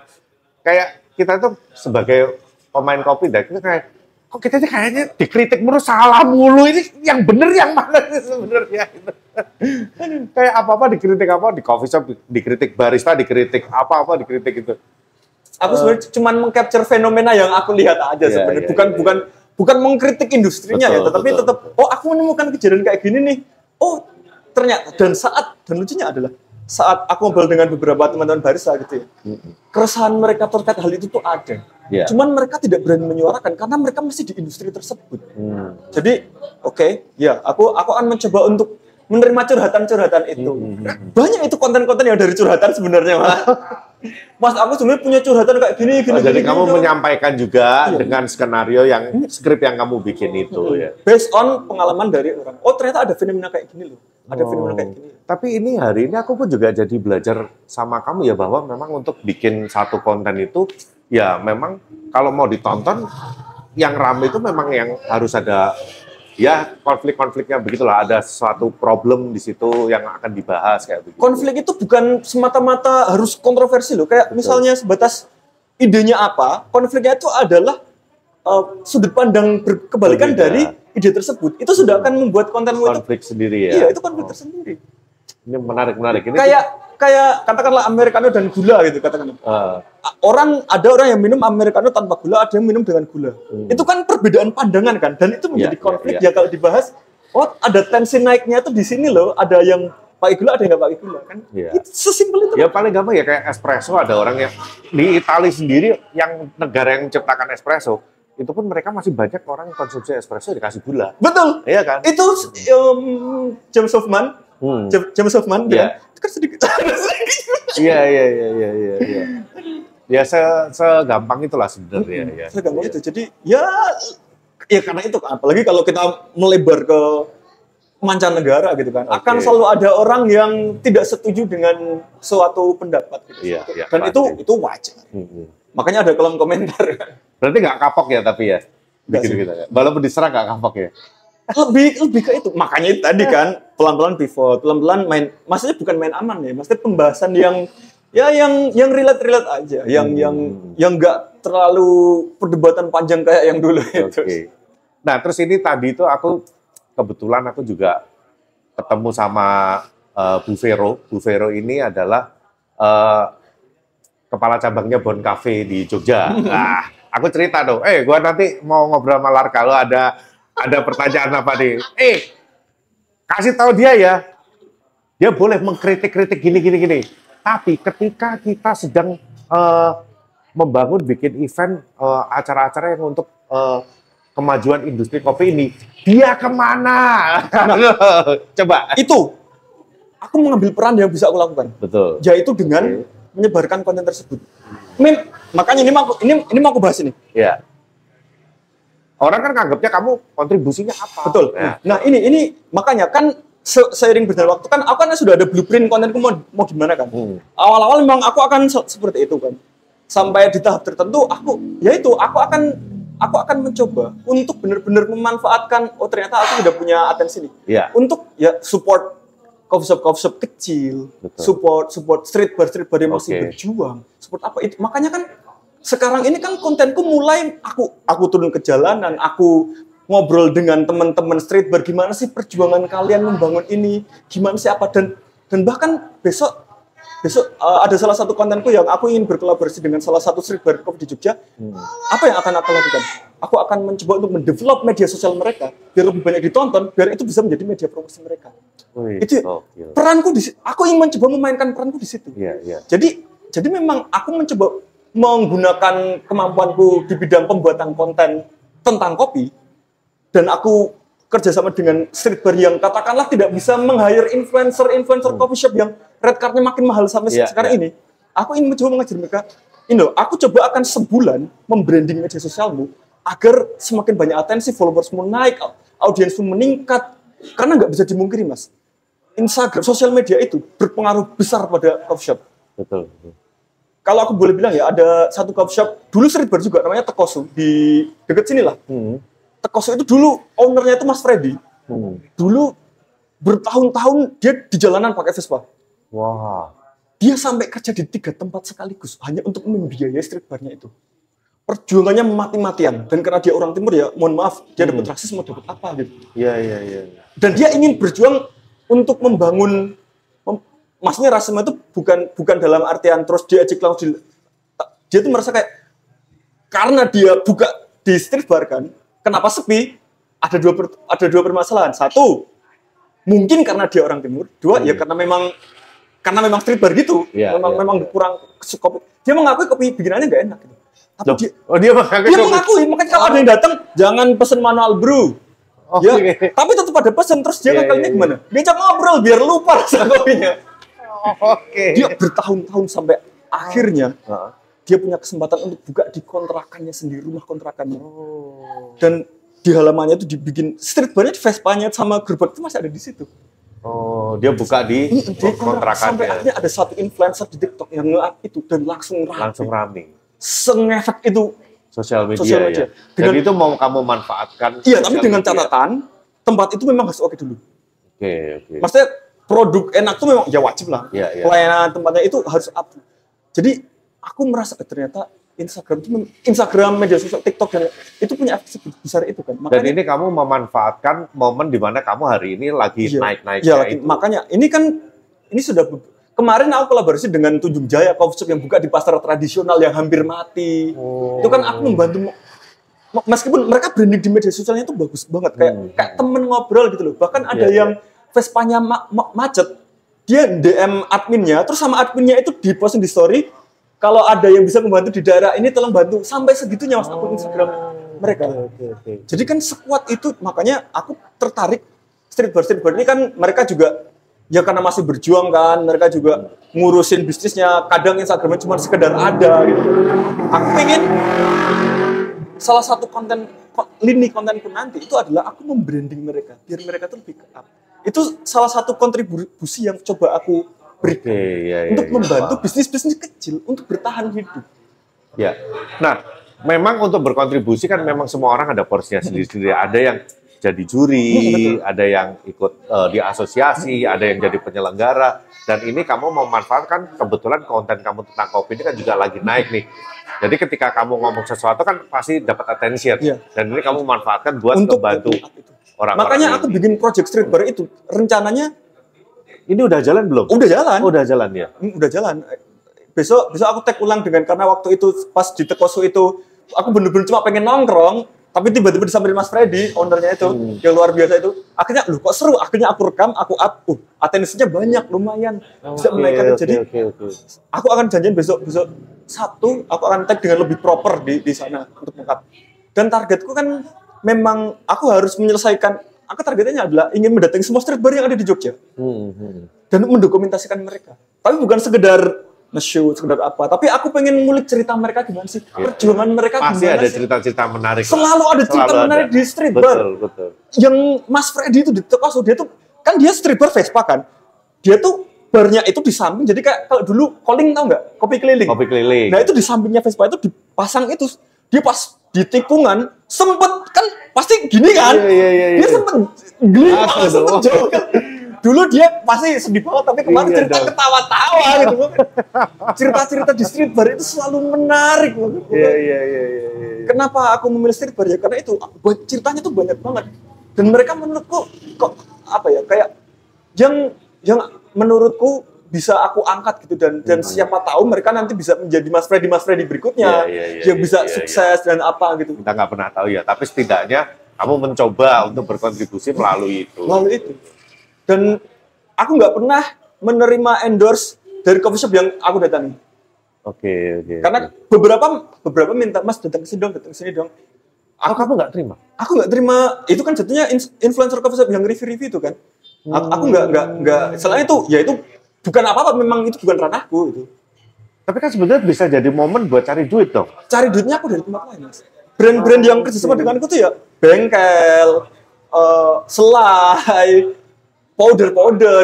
kayak kita tuh sebagai pemain kopi dan kita kok kita kayaknya dikritik mulu, salah mulu, ini yang bener yang mana sih sebenarnya? Kayak apa-apa dikritik, di coffee shop dikritik, barista dikritik, apa-apa dikritik itu. Aku sebenarnya cuma mengcapture fenomena yang aku lihat aja sebenarnya, bukan mengkritik industrinya tetapi tetap aku menemukan kejadian kayak gini nih. Ternyata dan lucunya adalah saat aku ngobrol dengan beberapa teman-teman barista gitu ya, keresahan mereka terkait hal itu tuh ada. Cuman mereka tidak berani menyuarakan karena mereka masih di industri tersebut. Jadi aku akan mencoba untuk menerima curhatan-curhatan itu. Banyak itu konten-konten yang dari curhatan sebenarnya, Mas, aku sebenarnya punya curhatan kayak gini. Jadi kamu menyampaikan juga dengan skenario skrip yang kamu bikin itu ya. Based on pengalaman dari orang. Ternyata ada fenomena kayak gini loh. Ada fenomena kayak gini. Tapi hari ini aku pun juga jadi belajar sama kamu ya bahwa memang untuk bikin satu konten itu ya memang kalau mau ditonton yang ramai itu memang yang harus ada ya konflik-konfliknya begitulah, ada suatu problem di situ yang akan dibahas kayak begitu. Konflik itu bukan semata-mata harus kontroversi loh, kayak misalnya sebatas idenya apa, konfliknya itu adalah sudut pandang berkebalikan dari ide tersebut. Itu sudah akan membuat kontenmu itu konflik sendiri ya. Iya, itu konflik tersendiri. Ini menarik. Ini kayak katakanlah americano dan gula gitu katakanlah. Ada orang yang minum americano tanpa gula, ada yang minum dengan gula. Itu kan perbedaan pandangan kan, dan itu menjadi konflik ya kalau dibahas. Ada tensi naiknya tuh di sini loh, ada yang pakai gula, ada yang nggak pakai gula kan. Itu sesimpel itu. Ya paling gampang ya kayak espresso, ada orang yang di Italia sendiri yang negara yang menciptakan espresso, itu pun mereka masih banyak orang yang konsumsi espresso dikasih gula. Betul. Iya kan? Itu James Hoffman. James Hoffman ya. Itu kan sedikit. Iya. Ya segampang itulah sebenarnya ya. Segampang itu. Jadi ya karena itu apalagi kalau kita melebar ke mancanegara gitu kan, akan selalu ada orang yang tidak setuju dengan suatu pendapat gitu. Dan pasti. itu wajar. Makanya ada kolom komentar kan. Berarti nggak kapok ya tapi ya. Bikin gitu ya. Walaupun diserang nggak kapok ya. Lebih ke itu. Makanya tadi kan pelan-pelan pivot, pelan-pelan main, maksudnya bukan main aman ya, maksudnya pembahasan yang Ya yang relate aja, yang nggak terlalu perdebatan panjang kayak yang dulu itu. Nah, terus ini tadi itu kebetulan aku juga ketemu sama Bu Vero. Bu Vero ini adalah kepala cabangnya Bon Cafe di Jogja. Nah, aku cerita dong, gua nanti mau ngobrol sama Larka, lo ada pertanyaan apa nih? Kasih tahu dia ya. Dia boleh mengkritik-kritik gini. Tapi ketika kita sedang membangun bikin event acara-acara yang untuk kemajuan industri kopi ini, dia kemana? Coba. Itu aku mengambil peran yang bisa aku lakukan. Betul. Yaitu dengan menyebarkan konten tersebut. Makanya ini mau aku bahas ini. Ya. Orang kan nganggapnya kamu kontribusinya apa? Betul. Ya. Nah ini makanya kan seiring berjalan waktu kan aku kan sudah ada blueprint kontenku mau gimana kan. Awal-awal memang aku akan seperti itu kan. Sampai di tahap tertentu aku akan mencoba untuk benar-benar memanfaatkan ternyata aku sudah punya atensi nih. Ya. Untuk support coffee shop kecil. Betul. Support street bar yang masih berjuang. Support apa itu? Makanya kan sekarang ini kan kontenku mulai aku turun ke jalanan, aku ngobrol dengan teman-teman street bar, gimana sih perjuangan kalian membangun ini, gimana sih apa dan bahkan besok ada salah satu kontenku yang aku ingin berkolaborasi dengan salah satu street bar kopi di Jogja. Apa yang akan aku lakukan? Aku akan mencoba untuk mendevelop media sosial mereka biar lebih banyak ditonton, biar itu bisa menjadi media promosi mereka. Itu peranku aku ingin mencoba memainkan peranku di situ. Jadi memang aku mencoba menggunakan kemampuanku di bidang pembuatan konten tentang kopi, dan aku kerjasama dengan street bar yang katakanlah tidak bisa meng-hire influencer coffee shop yang red card-nya makin mahal sampai sekarang ini. Aku ingin mencoba mengajar mereka, aku coba akan sebulan membranding media sosialmu agar semakin banyak atensi, followersmu naik, audiensmu meningkat. Karena nggak bisa dimungkiri, Mas. Instagram, sosial media itu berpengaruh besar pada coffee shop. Betul. Kalau aku boleh bilang ya, ada satu coffee shop, dulu street bar juga, namanya Tekosu, di dekat sini lah. Tekosu itu dulu, ownernya itu Mas Freddy. Dulu bertahun-tahun dia di jalanan pakai Vespa. Wah. Dia sampai kerja di 3 tempat sekaligus, hanya untuk membiayai street barnya itu. Perjuangannya mati-matian. Dan karena dia orang timur ya, mohon maaf, dia dapat rasis mau dapat apa gitu. Iya. Dan dia ingin berjuang untuk membangun, maksudnya rasisme itu bukan dalam artian terus dia ajak langsung dia tuh merasa kayak karena dia buka di street bar kan, kenapa sepi? Ada dua permasalahan. Satu, mungkin karena dia orang timur. Dua, ya karena memang street bar gitu. Memang kurang kopi. Dia mengakui kopi bikinannya nggak enak gitu. Tapi dia mengakui, makanya kalau ada yang datang jangan pesen manual brew. Tapi tetap ada pesen, terus dia ngakalnya gimana? Diajak ngobrol biar lupa rasa kopinya. Dia bertahun-tahun sampai akhirnya dia punya kesempatan untuk buka di kontrakannya sendiri, rumah kontrakannya. Dan di halamannya itu dibikin street barnya, Vespanya sama gerobak itu masih ada di situ. Dia buka di kontrakannya. Sampai akhirnya ada satu influencer di TikTok yang nge-up itu dan langsung rame. Sengefek itu sosial media. Dan itu mau kamu manfaatkan. Iya, tapi dengan catatan tempat itu memang harus oke dulu. Oke. Maksudnya produk enak tuh memang ya wajib lah. Pelayanan tempatnya itu harus up. Jadi aku merasa ternyata Instagram, media sosial, TikTok dan itu punya efek besar itu kan. Makanya, dan ini kamu memanfaatkan momen di mana kamu hari ini lagi naik-naiknya itu. Makanya ini sudah kemarin aku kolaborasi dengan Tunjung Jaya Coffee Shop yang buka di pasar tradisional yang hampir mati. Itu kan aku membantu, meskipun mereka branding di media sosialnya itu bagus banget, kayak temen ngobrol gitu loh. Bahkan ada yang Vespanya macet, dia DM adminnya, terus sama adminnya itu diposting di story, kalau ada yang bisa membantu di daerah ini tolong bantu, sampai segitunya Mas akun Instagram mereka. Jadi kan sekuat itu, makanya aku tertarik street bar ini kan mereka juga ya karena masih berjuang kan, mereka juga ngurusin bisnisnya, kadang Instagramnya cuma sekedar ada gitu. Aku pengen salah satu lini kontenku nanti itu adalah aku membranding mereka, biar mereka tuh lebih up. Itu salah satu kontribusi yang coba aku berikan untuk membantu bisnis-bisnis kecil untuk bertahan hidup. Ya, nah memang untuk berkontribusi kan memang semua orang ada porsinya sendiri-sendiri. Ada yang jadi juri, ada yang ikut di asosiasi, ada yang jadi penyelenggara. Dan ini kamu memanfaatkan kebetulan konten kamu tentang kopi ini kan juga lagi naik nih. Jadi ketika kamu ngomong sesuatu kan pasti dapat attention. Dan ini kamu manfaatkan buat membantu orang-orang. Makanya aku bikin project street bar itu rencananya. Ini udah jalan belum? Udah jalan. Oh, udah jalan ya? Udah jalan. Besok aku tag ulang karena waktu itu pas di Tekosu itu aku bener-bener cuma pengen nongkrong, tapi tiba-tiba disamperin Mas Freddy, ownernya itu, yang luar biasa itu. Akhirnya, kok seru. Akhirnya aku rekam, aku up. Atensinya banyak, lumayan. Bisa menaikkan. Jadi, aku akan janjian besok Sabtu, aku akan tag dengan lebih proper di sana untuk mengap. Dan targetku kan memang aku harus menyelesaikan. Aku targetnya adalah ingin mendatangi semua street bar yang ada di Jogja. Dan mendokumentasikan mereka. Tapi bukan sekedar nge-shoot, sekedar apa. Tapi aku pengen ngulik cerita mereka gimana sih. Perjuangan mereka pasti gimana sih. Pasti ada cerita-cerita menarik. Selalu ada cerita menarik di street bar. Betul. Yang Mas Freddy itu di Tekoso, dia tuh, kan dia street bar Vespa kan. Dia tuh barnya itu di samping. Jadi kayak kalau dulu calling tau nggak? Kopi keliling. Nah itu di sampingnya Vespa itu dipasang itu. Dia pas di tikungan sempet kan pasti gini kan. Dia sempet sempet jauh kan. Dulu dia pasti sedih banget, tapi kemarin cerita ketawa-tawa gitu. Cerita-cerita di street bar itu selalu menarik. Kenapa aku memilih street bar ya? Karena itu ceritanya tuh banyak banget. Dan mereka menurutku kok apa ya, kayak yang menurutku bisa aku angkat gitu, dan siapa tahu mereka nanti bisa menjadi Mas Freddy berikutnya yang bisa sukses dan apa gitu. Kita nggak pernah tahu ya, tapi setidaknya kamu mencoba untuk berkontribusi melalui itu. Dan aku nggak pernah menerima endorse dari coffee shop yang aku datangi. Oke. Karena beberapa minta, Mas datang ke sini dong. Kamu nggak terima? Aku nggak terima. Itu kan jatuhnya influencer coffee shop yang review itu kan. Aku nggak. Selain itu, ya itu bukan apa-apa. Memang itu bukan ranahku itu. Tapi kan sebenarnya bisa jadi momen buat cari duit dong. Cari duitnya aku dari tempat lain, Mas. Brand-brand yang kerjasama denganku tuh ya bengkel, selai, powder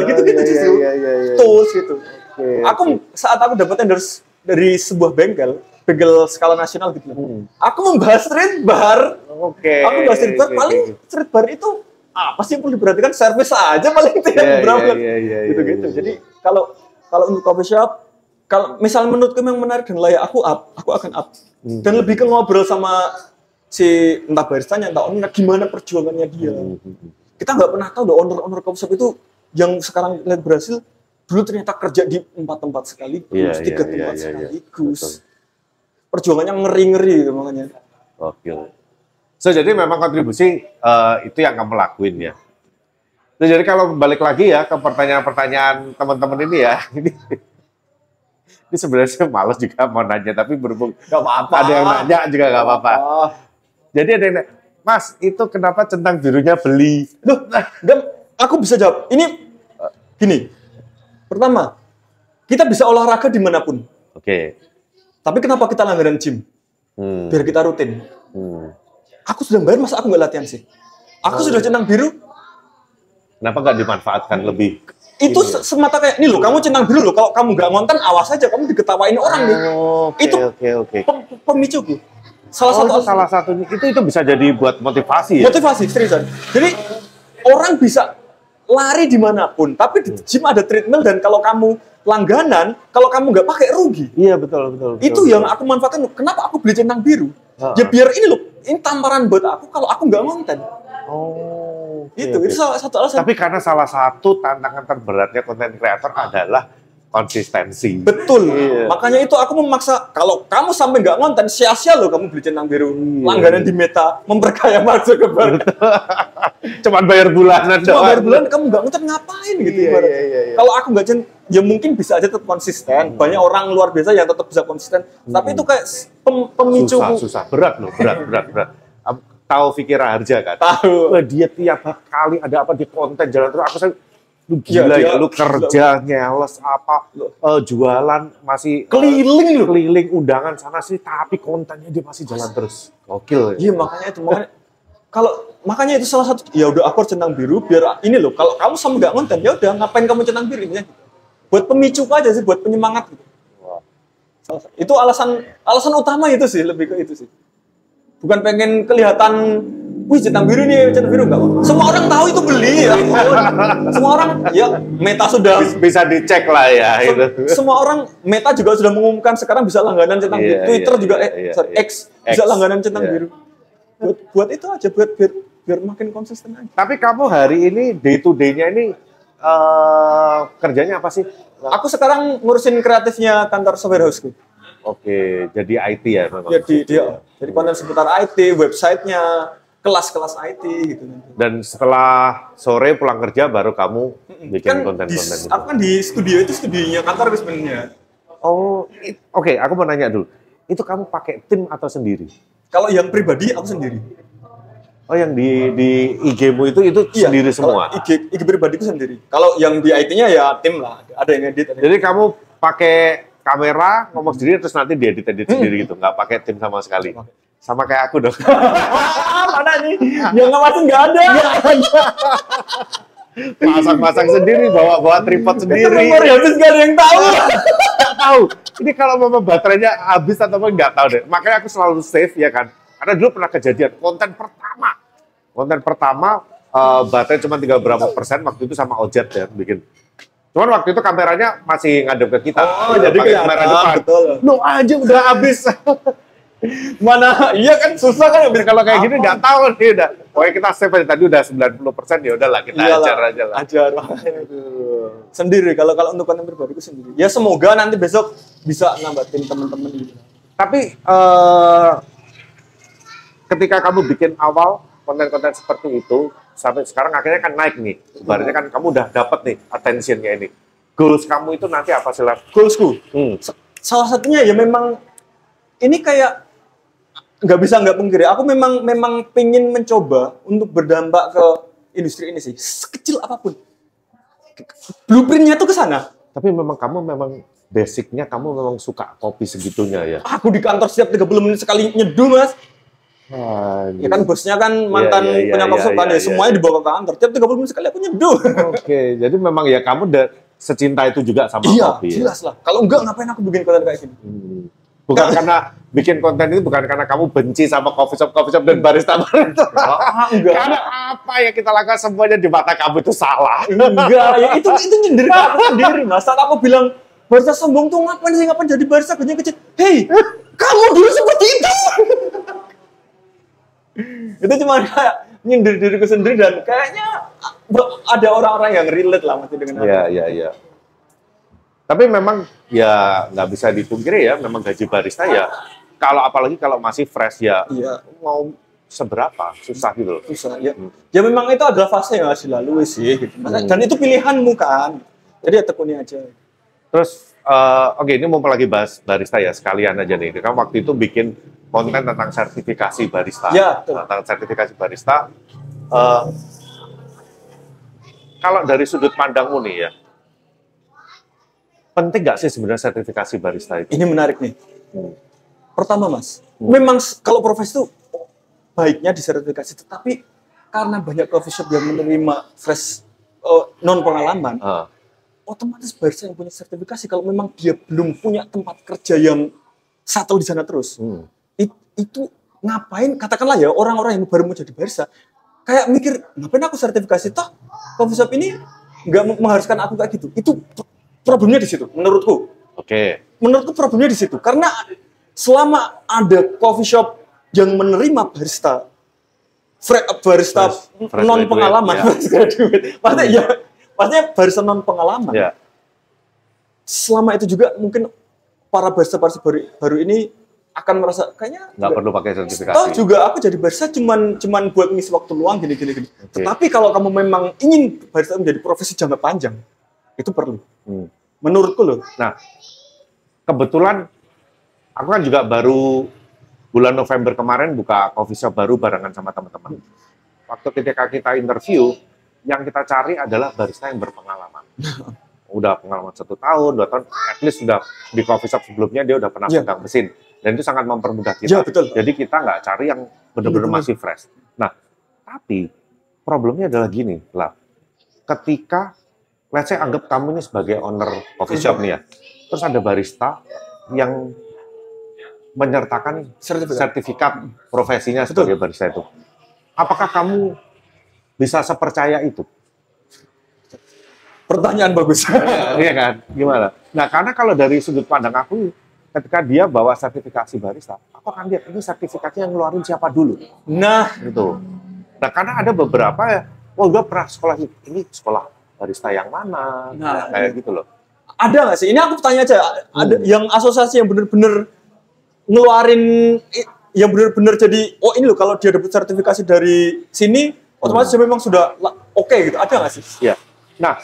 gitu-gitu justru. Tools gitu. Aku saat aku dapat endorse dari sebuah bengkel skala nasional gitu. Aku membahas street bar. Aku bahas street bar, paling street bar itu apa sih yang perlu diperhatikan? Service aja paling itu yang berapa. Gitu. Jadi kalau untuk coffee shop, kalau misal menurutku yang menarik dan layak aku akan up. Dan lebih ke ngobrol sama si entah baristanya, entah owner, gimana perjuangannya dia. Kita nggak pernah tahu owner coffee shop itu yang sekarang lihat berhasil, dulu ternyata kerja di 4 tempat sekaligus, 3 tempat sekaligus. Perjuangannya ngeri gitu makanya. Oke. So, jadi memang kontribusi itu yang kamu lakuin ya. Nah, jadi kalau balik lagi ya ke pertanyaan-pertanyaan teman-teman ini ya, ini sebenarnya males juga mau nanya, tapi berhubung nggak apa-apa. Ada yang nanya juga nggak apa-apa. Jadi ada yang nanya, Mas, itu kenapa centang birunya beli? Loh, aku bisa jawab. Ini gini. Pertama, kita bisa olahraga dimanapun. Oke. Tapi kenapa kita langganan gym? Biar kita rutin. Aku sudah bayar, masa aku nggak latihan sih? Aku sudah centang biru. Kenapa nggak dimanfaatkan lebih? Itu semata kayak, nih loh, kamu centang biru loh. Kalau kamu nggak ngonten, awas aja, kamu diketawain orang nih. Itu pemicuku. Salah satunya itu bisa jadi buat motivasi ya? Motivasi, seriusan. Jadi, orang bisa lari dimanapun, tapi di gym ada treadmill, dan kalau kamu langganan, kalau kamu nggak pakai rugi. Iya, betul. Itu yang aku manfaatkan. Kenapa aku beli centang biru? Ya biar ini loh, ini tamparan buat aku kalau aku nggak ngonten. Itu salah satu alasan. Tapi karena salah satu tantangan terberatnya konten kreator adalah konsistensi. Betul. Makanya itu aku memaksa, kalau kamu sampai nggak ngonten, sia-sia loh kamu beli centang biru. Langganan di Meta, memperkaya Mark Zuckerberg. Cuman bayar bulanan doang. Bayar bulanan, kamu nggak ngonten ngapain gitu. Kalau aku nggak ya mungkin bisa aja tetap konsisten. Banyak orang luar biasa yang tetap bisa konsisten. Tapi itu kayak pemicu. Susah. Berat. Tahu Vicky Raharja kan? Tahu. Dia tiap kali ada apa di konten jalan terus. Aku lu gila ya, lu kerja, ngeles apa, jualan, masih keliling undangan sana sih, tapi kontennya dia masih jalan terus. Gokil. Iya, makanya itu salah satu, ya udah aku centang biru biar ini loh, kalau kamu sama nggak konten, ya udah ngapain kamu centang biru ya? Buat pemicu aja sih, buat penyemangat gitu. Itu alasan utama itu sih, lebih ke itu sih. Bukan pengen kelihatan wih centang biru nih, centang biru enggak. Semua orang tahu itu beli ya. Semua orang ya Meta sudah bisa dicek lah ya itu. Semua orang Meta juga sudah mengumumkan sekarang bisa langganan centang biru. Twitter juga X bisa langganan centang biru. Buat itu aja biar makin konsisten aja. Tapi kamu hari ini day to day-nya ini kerjanya apa sih? Aku sekarang ngurusin kreatifnya kantor software house-ku. Oke, jadi IT ya memang. Jadi konten seputar IT, websitenya, kelas-kelas IT gitu. Dan setelah sore pulang kerja baru kamu bikin konten-konten itu. Aku kan di studio itu studionya kantor sebenarnya. Oh, oke, aku mau nanya dulu. Itu kamu pakai tim atau sendiri? Kalau yang pribadi aku sendiri. Oh, yang di IG-mu itu sendiri semua? IG pribadiku sendiri. Kalau yang di IT-nya ya tim lah, ada yang edit. Jadi kamu pakai kamera, ngomong sendiri, terus nanti diedit-edit sendiri gitu? Nggak pakai tim sama sekali? Sama kayak aku dong. Mana nih? Yang ngawasin nggak ada. Masak-masak sendiri, bawa tripod sendiri. Itu memori habis nggak ada yang tahu. Nggak tahu. Ini kalau memang baterainya habis atau nggak tahu deh. Makanya aku selalu save ya kan. Karena dulu pernah kejadian, konten pertama baterai cuma 3 berapa persen, waktu itu sama Ojek ya bikin. Cuman waktu itu kameranya masih ngadep ke kita. Oh, jadi kamera depan. Betul. Loh aja udah habis. Mana? Iya kan susah kan kalau kayak gini nggak tahu nih udah. Pokoknya kita save aja tadi udah 90%, ya udahlah kita ajar aja lah. Ajar. Sendiri kalau untuk konten pribadiku sendiri. Ya semoga nanti besok bisa nambahin teman-teman gitu. Tapi ketika kamu bikin awal konten-konten seperti itu, sampai sekarang akhirnya kan naik nih. Sebenarnya kan kamu udah dapet nih attention-nya ini. Goals kamu itu nanti apa sih? Goalsku? Salah satunya ya memang, ini kayak nggak bisa nggak pungkiri. Aku memang pengen mencoba untuk berdampak ke industri ini sih. Sekecil apapun. Blueprint-nya tuh ke sana. Tapi kamu basicnya kamu memang suka kopi segitunya ya? Aku di kantor setiap 30 menit sekali nyeduh, Mas. Ya kan bosnya kan mantan punya konsultan ya, semuanya dibawa ke kantor. Tiap 30 menit sekali aku nyeduh. Oke, jadi memang ya kamu secinta itu juga sama kopi. Iya, jelas lah. Kalau enggak ngapain aku bikin konten kayak gini? Bukan karena bikin konten itu bukan karena kamu benci sama coffee shop dan barista itu. Enggak. Karena apa ya kita lakukan semuanya di mata kamu itu salah. Enggak, ya itu nyindir aku sendiri, Mas. Saat aku bilang barista sombong tuh ngapain jadi barista gajinya kecil? Hei, kamu dulu seperti itu. Itu cuma kayak nyindir diriku sendiri dan kayaknya ada orang-orang yang relate lah masih dengan aku. Iya. Tapi memang ya nggak bisa dipungkiri ya, memang gaji barista ya, apalagi kalau masih fresh ya, mau seberapa susah gitu loh. Susah ya. Ya memang itu adalah fase yang harus dilalui sih. Gitu. Dan itu pilihanmu kan. Jadi ya tekuni aja. Terus oke, ini mau lagi bahas barista ya, sekalian aja nih. Kamu waktu itu bikin konten tentang sertifikasi barista. Ya, tentang sertifikasi barista. Kalau dari sudut pandangmu nih ya, penting nggak sih sebenarnya sertifikasi barista itu? Ini menarik nih. Pertama, Mas, memang kalau profesi itu baiknya disertifikasi, tetapi karena banyak coffee shop yang menerima fresh non pengalaman, otomatis barista yang punya sertifikasi kalau memang dia belum punya tempat kerja yang settle di sana terus. Itu ngapain, katakanlah ya orang-orang yang baru mau jadi barista kayak mikir ngapain aku sertifikasi, toh coffee shop ini nggak mengharuskan aku kayak gitu. Itu problemnya di situ menurutku. Menurutku problemnya di situ karena selama ada coffee shop yang menerima barista non pengalaman, maksudnya barista non pengalaman, selama itu juga mungkin para barista baru ini akan merasa kayaknya nggak perlu pakai sertifikasi. Toh juga aku jadi barista cuman buat ngisi waktu luang gini. Tetapi kalau kamu memang ingin barista menjadi profesi jangka panjang, itu perlu. Menurutku loh. Nah, kebetulan aku kan juga baru bulan November kemarin buka coffee shop baru barengan sama teman-teman. Waktu ketika kita interview, yang kita cari adalah barista yang berpengalaman. Udah pengalaman 1 tahun, 2 tahun, at least sudah di coffee shop sebelumnya dia udah pernah pegang mesin. Dan itu sangat mempermudah kita. Betul. Jadi kita nggak cari yang benar-benar masih fresh. Nah, tapi problemnya adalah gini lah. Ketika, let's say anggap kamu ini sebagai owner coffee shop nih ya, terus ada barista yang menyertakan sertifikat profesinya sebagai barista itu. Apakah kamu bisa sepercaya itu? Pertanyaan bagus. Iya kan? Gimana? Nah, karena kalau dari sudut pandang aku, ketika dia bawa sertifikasi barista, aku akan lihat ini sertifikatnya yang ngeluarin siapa dulu. Nah, gitu. Nah, karena ada beberapa ya, udah pernah sekolah ini sekolah barista yang mana, nah, kayak gitu loh. Ada nggak sih? Ini aku tanya aja. Ada yang asosiasi yang benar-benar ngeluarin, yang benar-benar jadi, oh ini loh kalau dia dapat sertifikasi dari sini, otomatis dia memang sudah oke gitu. Ada nggak sih? Ya. Nah,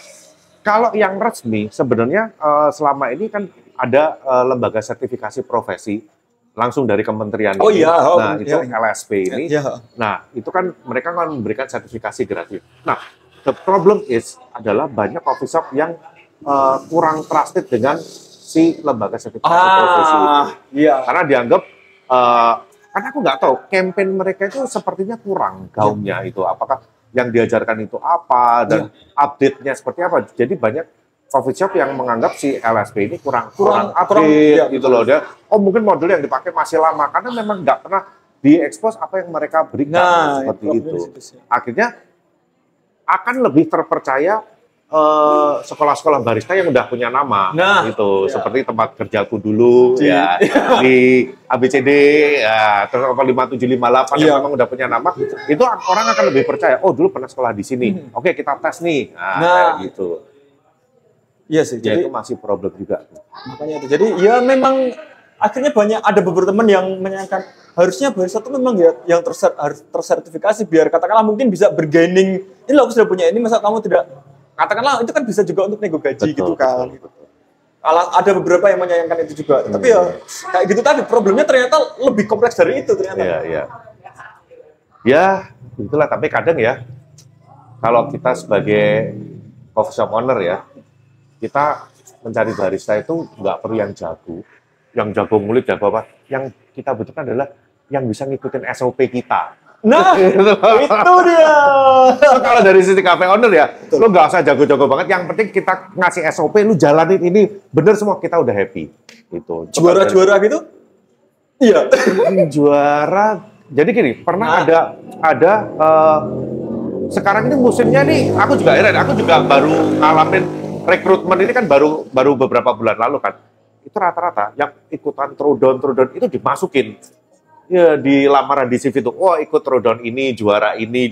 kalau yang resmi sebenarnya selama ini kan ada lembaga sertifikasi profesi langsung dari kementerian oh, ini. Iya, nah, itu LSP ini. Iya. Nah, itu kan mereka kan memberikan sertifikasi gratis. Nah, the problem is adalah banyak coffee shop yang kurang trusted dengan si lembaga sertifikasi profesi itu. Iya. Karena dianggap karena aku nggak tahu campaign mereka itu sepertinya kurang gaungnya itu. Apakah yang diajarkan itu apa dan update-nya seperti apa? Jadi banyak coffee shop yang menganggap si LSP ini kurang update gitu loh. Dia, mungkin model yang dipakai masih lama karena memang nggak pernah diekspos apa yang mereka berikan seperti itu. Akhirnya akan lebih terpercaya sekolah-sekolah barista yang udah punya nama gitu, seperti tempat kerjaku dulu ya di ABCD ya, terus 5758 yang memang udah punya nama, itu orang akan lebih percaya, oh dulu pernah sekolah di sini, oke kita tes nih, kayak gitu. Iya sih, jadi itu masih problem juga. Makanya itu, jadi ya memang akhirnya banyak ada beberapa teman yang menyangka harusnya barista itu memang ya yang harus tersertifikasi biar katakanlah mungkin bisa bergaining, ini loh aku sudah punya ini, masa kamu tidak. Katakanlah itu kan bisa juga untuk nego gaji gitu kan. Ada beberapa yang menyayangkan itu juga. Tapi ya kayak gitu tadi problemnya ternyata lebih kompleks dari itu ternyata. Iya. Ya, itulah tapi kadang ya kalau kita sebagai coffee shop owner ya, kita mencari barista itu nggak perlu yang jago ngulik, jago apa. Yang kita butuhkan adalah yang bisa ngikutin SOP kita. Nah, itu dia. Kalau dari sisi cafe owner ya, lo nggak usah jago-jago banget. Yang penting kita ngasih SOP, lu jalanin ini bener semua, kita udah happy. Itu juara-juara gitu? Iya. Juara. Jadi gini, pernah ada sekarang ini musimnya nih, aku juga heran. Aku juga baru ngalamin rekrutmen ini kan baru beberapa bulan lalu kan. Itu rata-rata yang ikutan throwdown itu dimasukin. Ya di lamaran di CV itu, ikut throwdown ini, juara ini.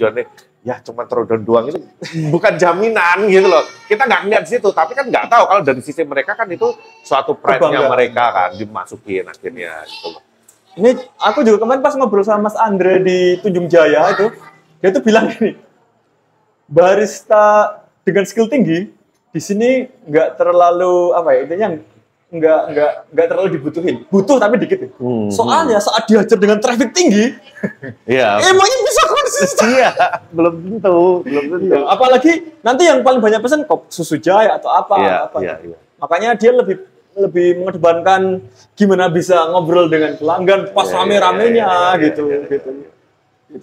Ya cuma throwdown doang itu bukan jaminan gitu loh. Kita nggak ngeliat di situ, tapi kan nggak tahu kalau dari sisi mereka kan itu suatu pride-nya mereka kan dimasukin akhirnya gitu loh. Ini aku juga kemarin pas ngobrol sama Mas Andre di Tunjung Jaya itu, dia tuh bilang gini, barista dengan skill tinggi di sini nggak terlalu intinya nggak terlalu dibutuhin, butuh tapi dikit. Soalnya saat diajar dengan traffic tinggi, emangnya bisa konsisten. Iya, belum tentu. Ya, apalagi nanti yang paling banyak pesan susu Jaya atau apa. Iya. Makanya dia lebih mengedepankan gimana bisa ngobrol dengan pelanggan pas rame-ramenya gitu.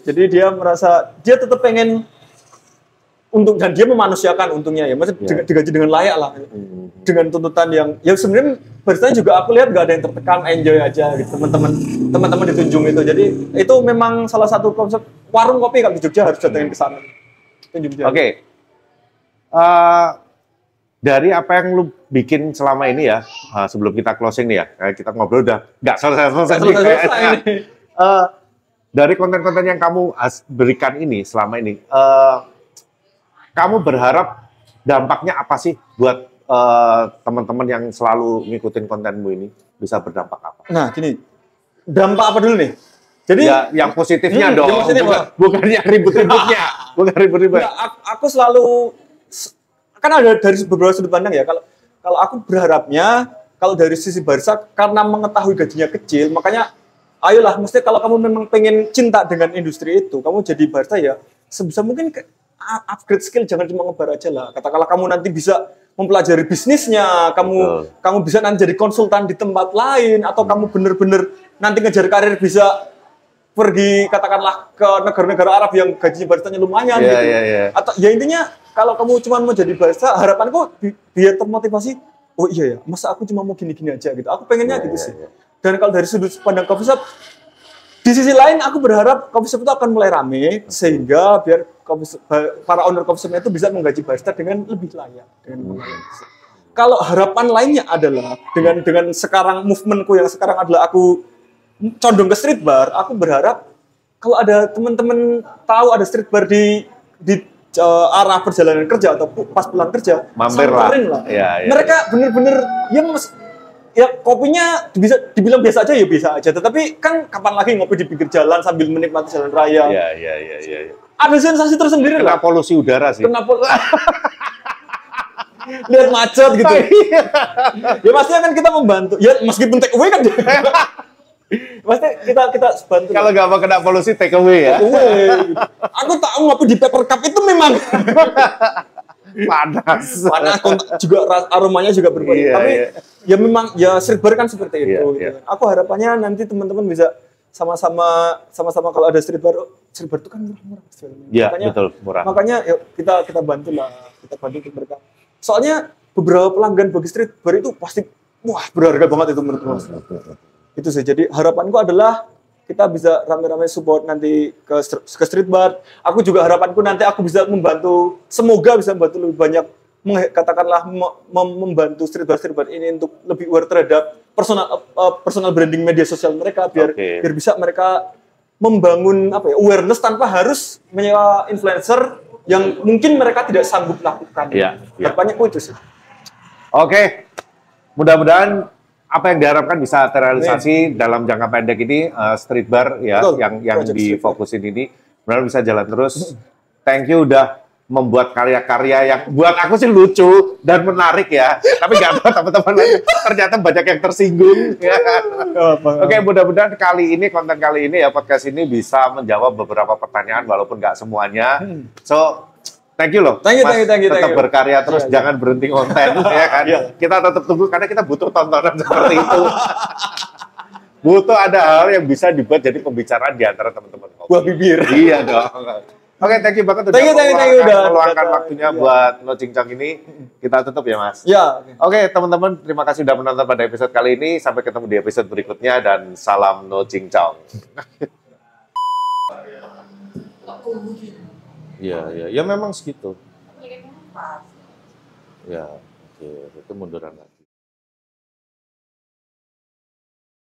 Jadi dia merasa dia tetap pengen dan dia memanusiakan untungnya ya, maksudnya digaji dengan layak lah, dengan tuntutan yang ya sebenarnya baristanya juga aku lihat gak ada yang tertekan, enjoy aja gitu teman-teman di Tunjung itu. Jadi itu memang salah satu konsep warung kopi kalau di Jogja harus datangin ke sana. Oke. Dari apa yang lu bikin selama ini ya, sebelum kita closing nih ya, kita ngobrol udah nggak selesai nih. Dari konten-konten yang kamu berikan ini selama ini, kamu berharap dampaknya apa sih buat teman-teman yang selalu ngikutin kontenmu ini, bisa berdampak apa? Nah, gini, dampak apa dulu nih? Jadi ya, yang positifnya dong, bukan yang ribut-ributnya, bukan ribut-ribut. Aku selalu kan ada dari beberapa sudut pandang ya. Kalau aku berharapnya, kalau dari sisi barista karena mengetahui gajinya kecil, makanya ayolah, mesti kalau kamu memang pengen cinta dengan industri itu, kamu jadi barista ya sebisa mungkin upgrade skill, jangan cuma ngebar aja lah. Katakanlah kamu nanti bisa mempelajari bisnisnya, kamu bisa nanti jadi konsultan di tempat lain, atau kamu bener-bener nanti ngejar karir bisa pergi katakanlah ke negara-negara Arab yang gajinya baristanya lumayan gitu. Atau ya intinya kalau kamu cuma mau jadi barista, harapanku biar termotivasi, oh iya ya, masa aku cuma mau gini-gini aja gitu. Aku pengennya gitu sih. Dan kalau dari sudut pandang coffee shop, Di sisi lain aku berharap coffee shop itu akan mulai rame sehingga biar para owner coffee shop itu bisa menggaji barista dengan lebih layak. Kalau harapan lainnya adalah dengan sekarang movementku yang sekarang adalah aku condong ke street bar, aku berharap kalau ada teman-teman tahu ada street bar di arah perjalanan kerja atau pas pulang kerja, mampir lah. Ya. Mereka bener-bener ya kopinya bisa dibilang biasa aja ya biasa aja, tetapi kan kapan lagi ngopi di pinggir jalan sambil menikmati jalan raya. Iya. Ada sensasi tersendiri lah. Kena polusi udara sih. Lihat macet gitu. Ya pastinya kan kita membantu. Ya meskipun take away kan. Pasti kita bantu. Kalau nggak mau kena polusi take away ya. Take away. Aku tahu ngopi di paper cup itu memang panas juga aromanya juga berbeda. Tapi ya memang ya street bar kan seperti itu. Gitu. Aku harapannya nanti teman-teman bisa sama-sama kalau ada street bar itu kan murah-murah. Iya, betul, murah. Makanya yuk kita bantu mereka. Soalnya beberapa pelanggan bagi street bar itu pasti wah berharga banget itu menurut saya. Itu sih. Jadi harapanku adalah kita bisa rame-rame support nanti ke street bar. Aku juga harapanku nanti aku bisa semoga bisa membantu lebih banyak, katakanlah membantu street bar ini untuk lebih aware terhadap personal branding media sosial mereka, biar bisa mereka membangun awareness tanpa harus menyewa influencer yang mungkin mereka tidak sanggup lakukan. Harapannya itu sih. Oke. Mudah-mudahan apa yang diharapkan bisa terrealisasi dalam jangka pendek ini, street bar ya. Betul. yang difokusin ini benar bisa jalan terus. Thank you udah membuat karya-karya yang buat aku sih lucu dan menarik ya. Tapi nggak tahu teman-teman ternyata banyak yang tersinggung. Ya. Oke, mudah-mudahan konten kali ini ya, podcast ini bisa menjawab beberapa pertanyaan walaupun nggak semuanya. So thank you loh, thank you. Tetap berkarya terus, jangan berhenti konten, ya kan? Kita tetap tunggu karena kita butuh tontonan seperti itu. Butuh ada hal yang bisa dibuat jadi pembicaraan di antara teman-teman. Buah bibir. Iya dong. Oke, thank you banget udah meluangkan waktunya buat No Cincang ini. Kita tutup ya, Mas. Ya. Oke, teman-teman, terima kasih sudah menonton pada episode kali ini. Sampai ketemu di episode berikutnya dan salam No Cincang. Iya, ya memang segitu. Ya, oke, itu munduran lagi.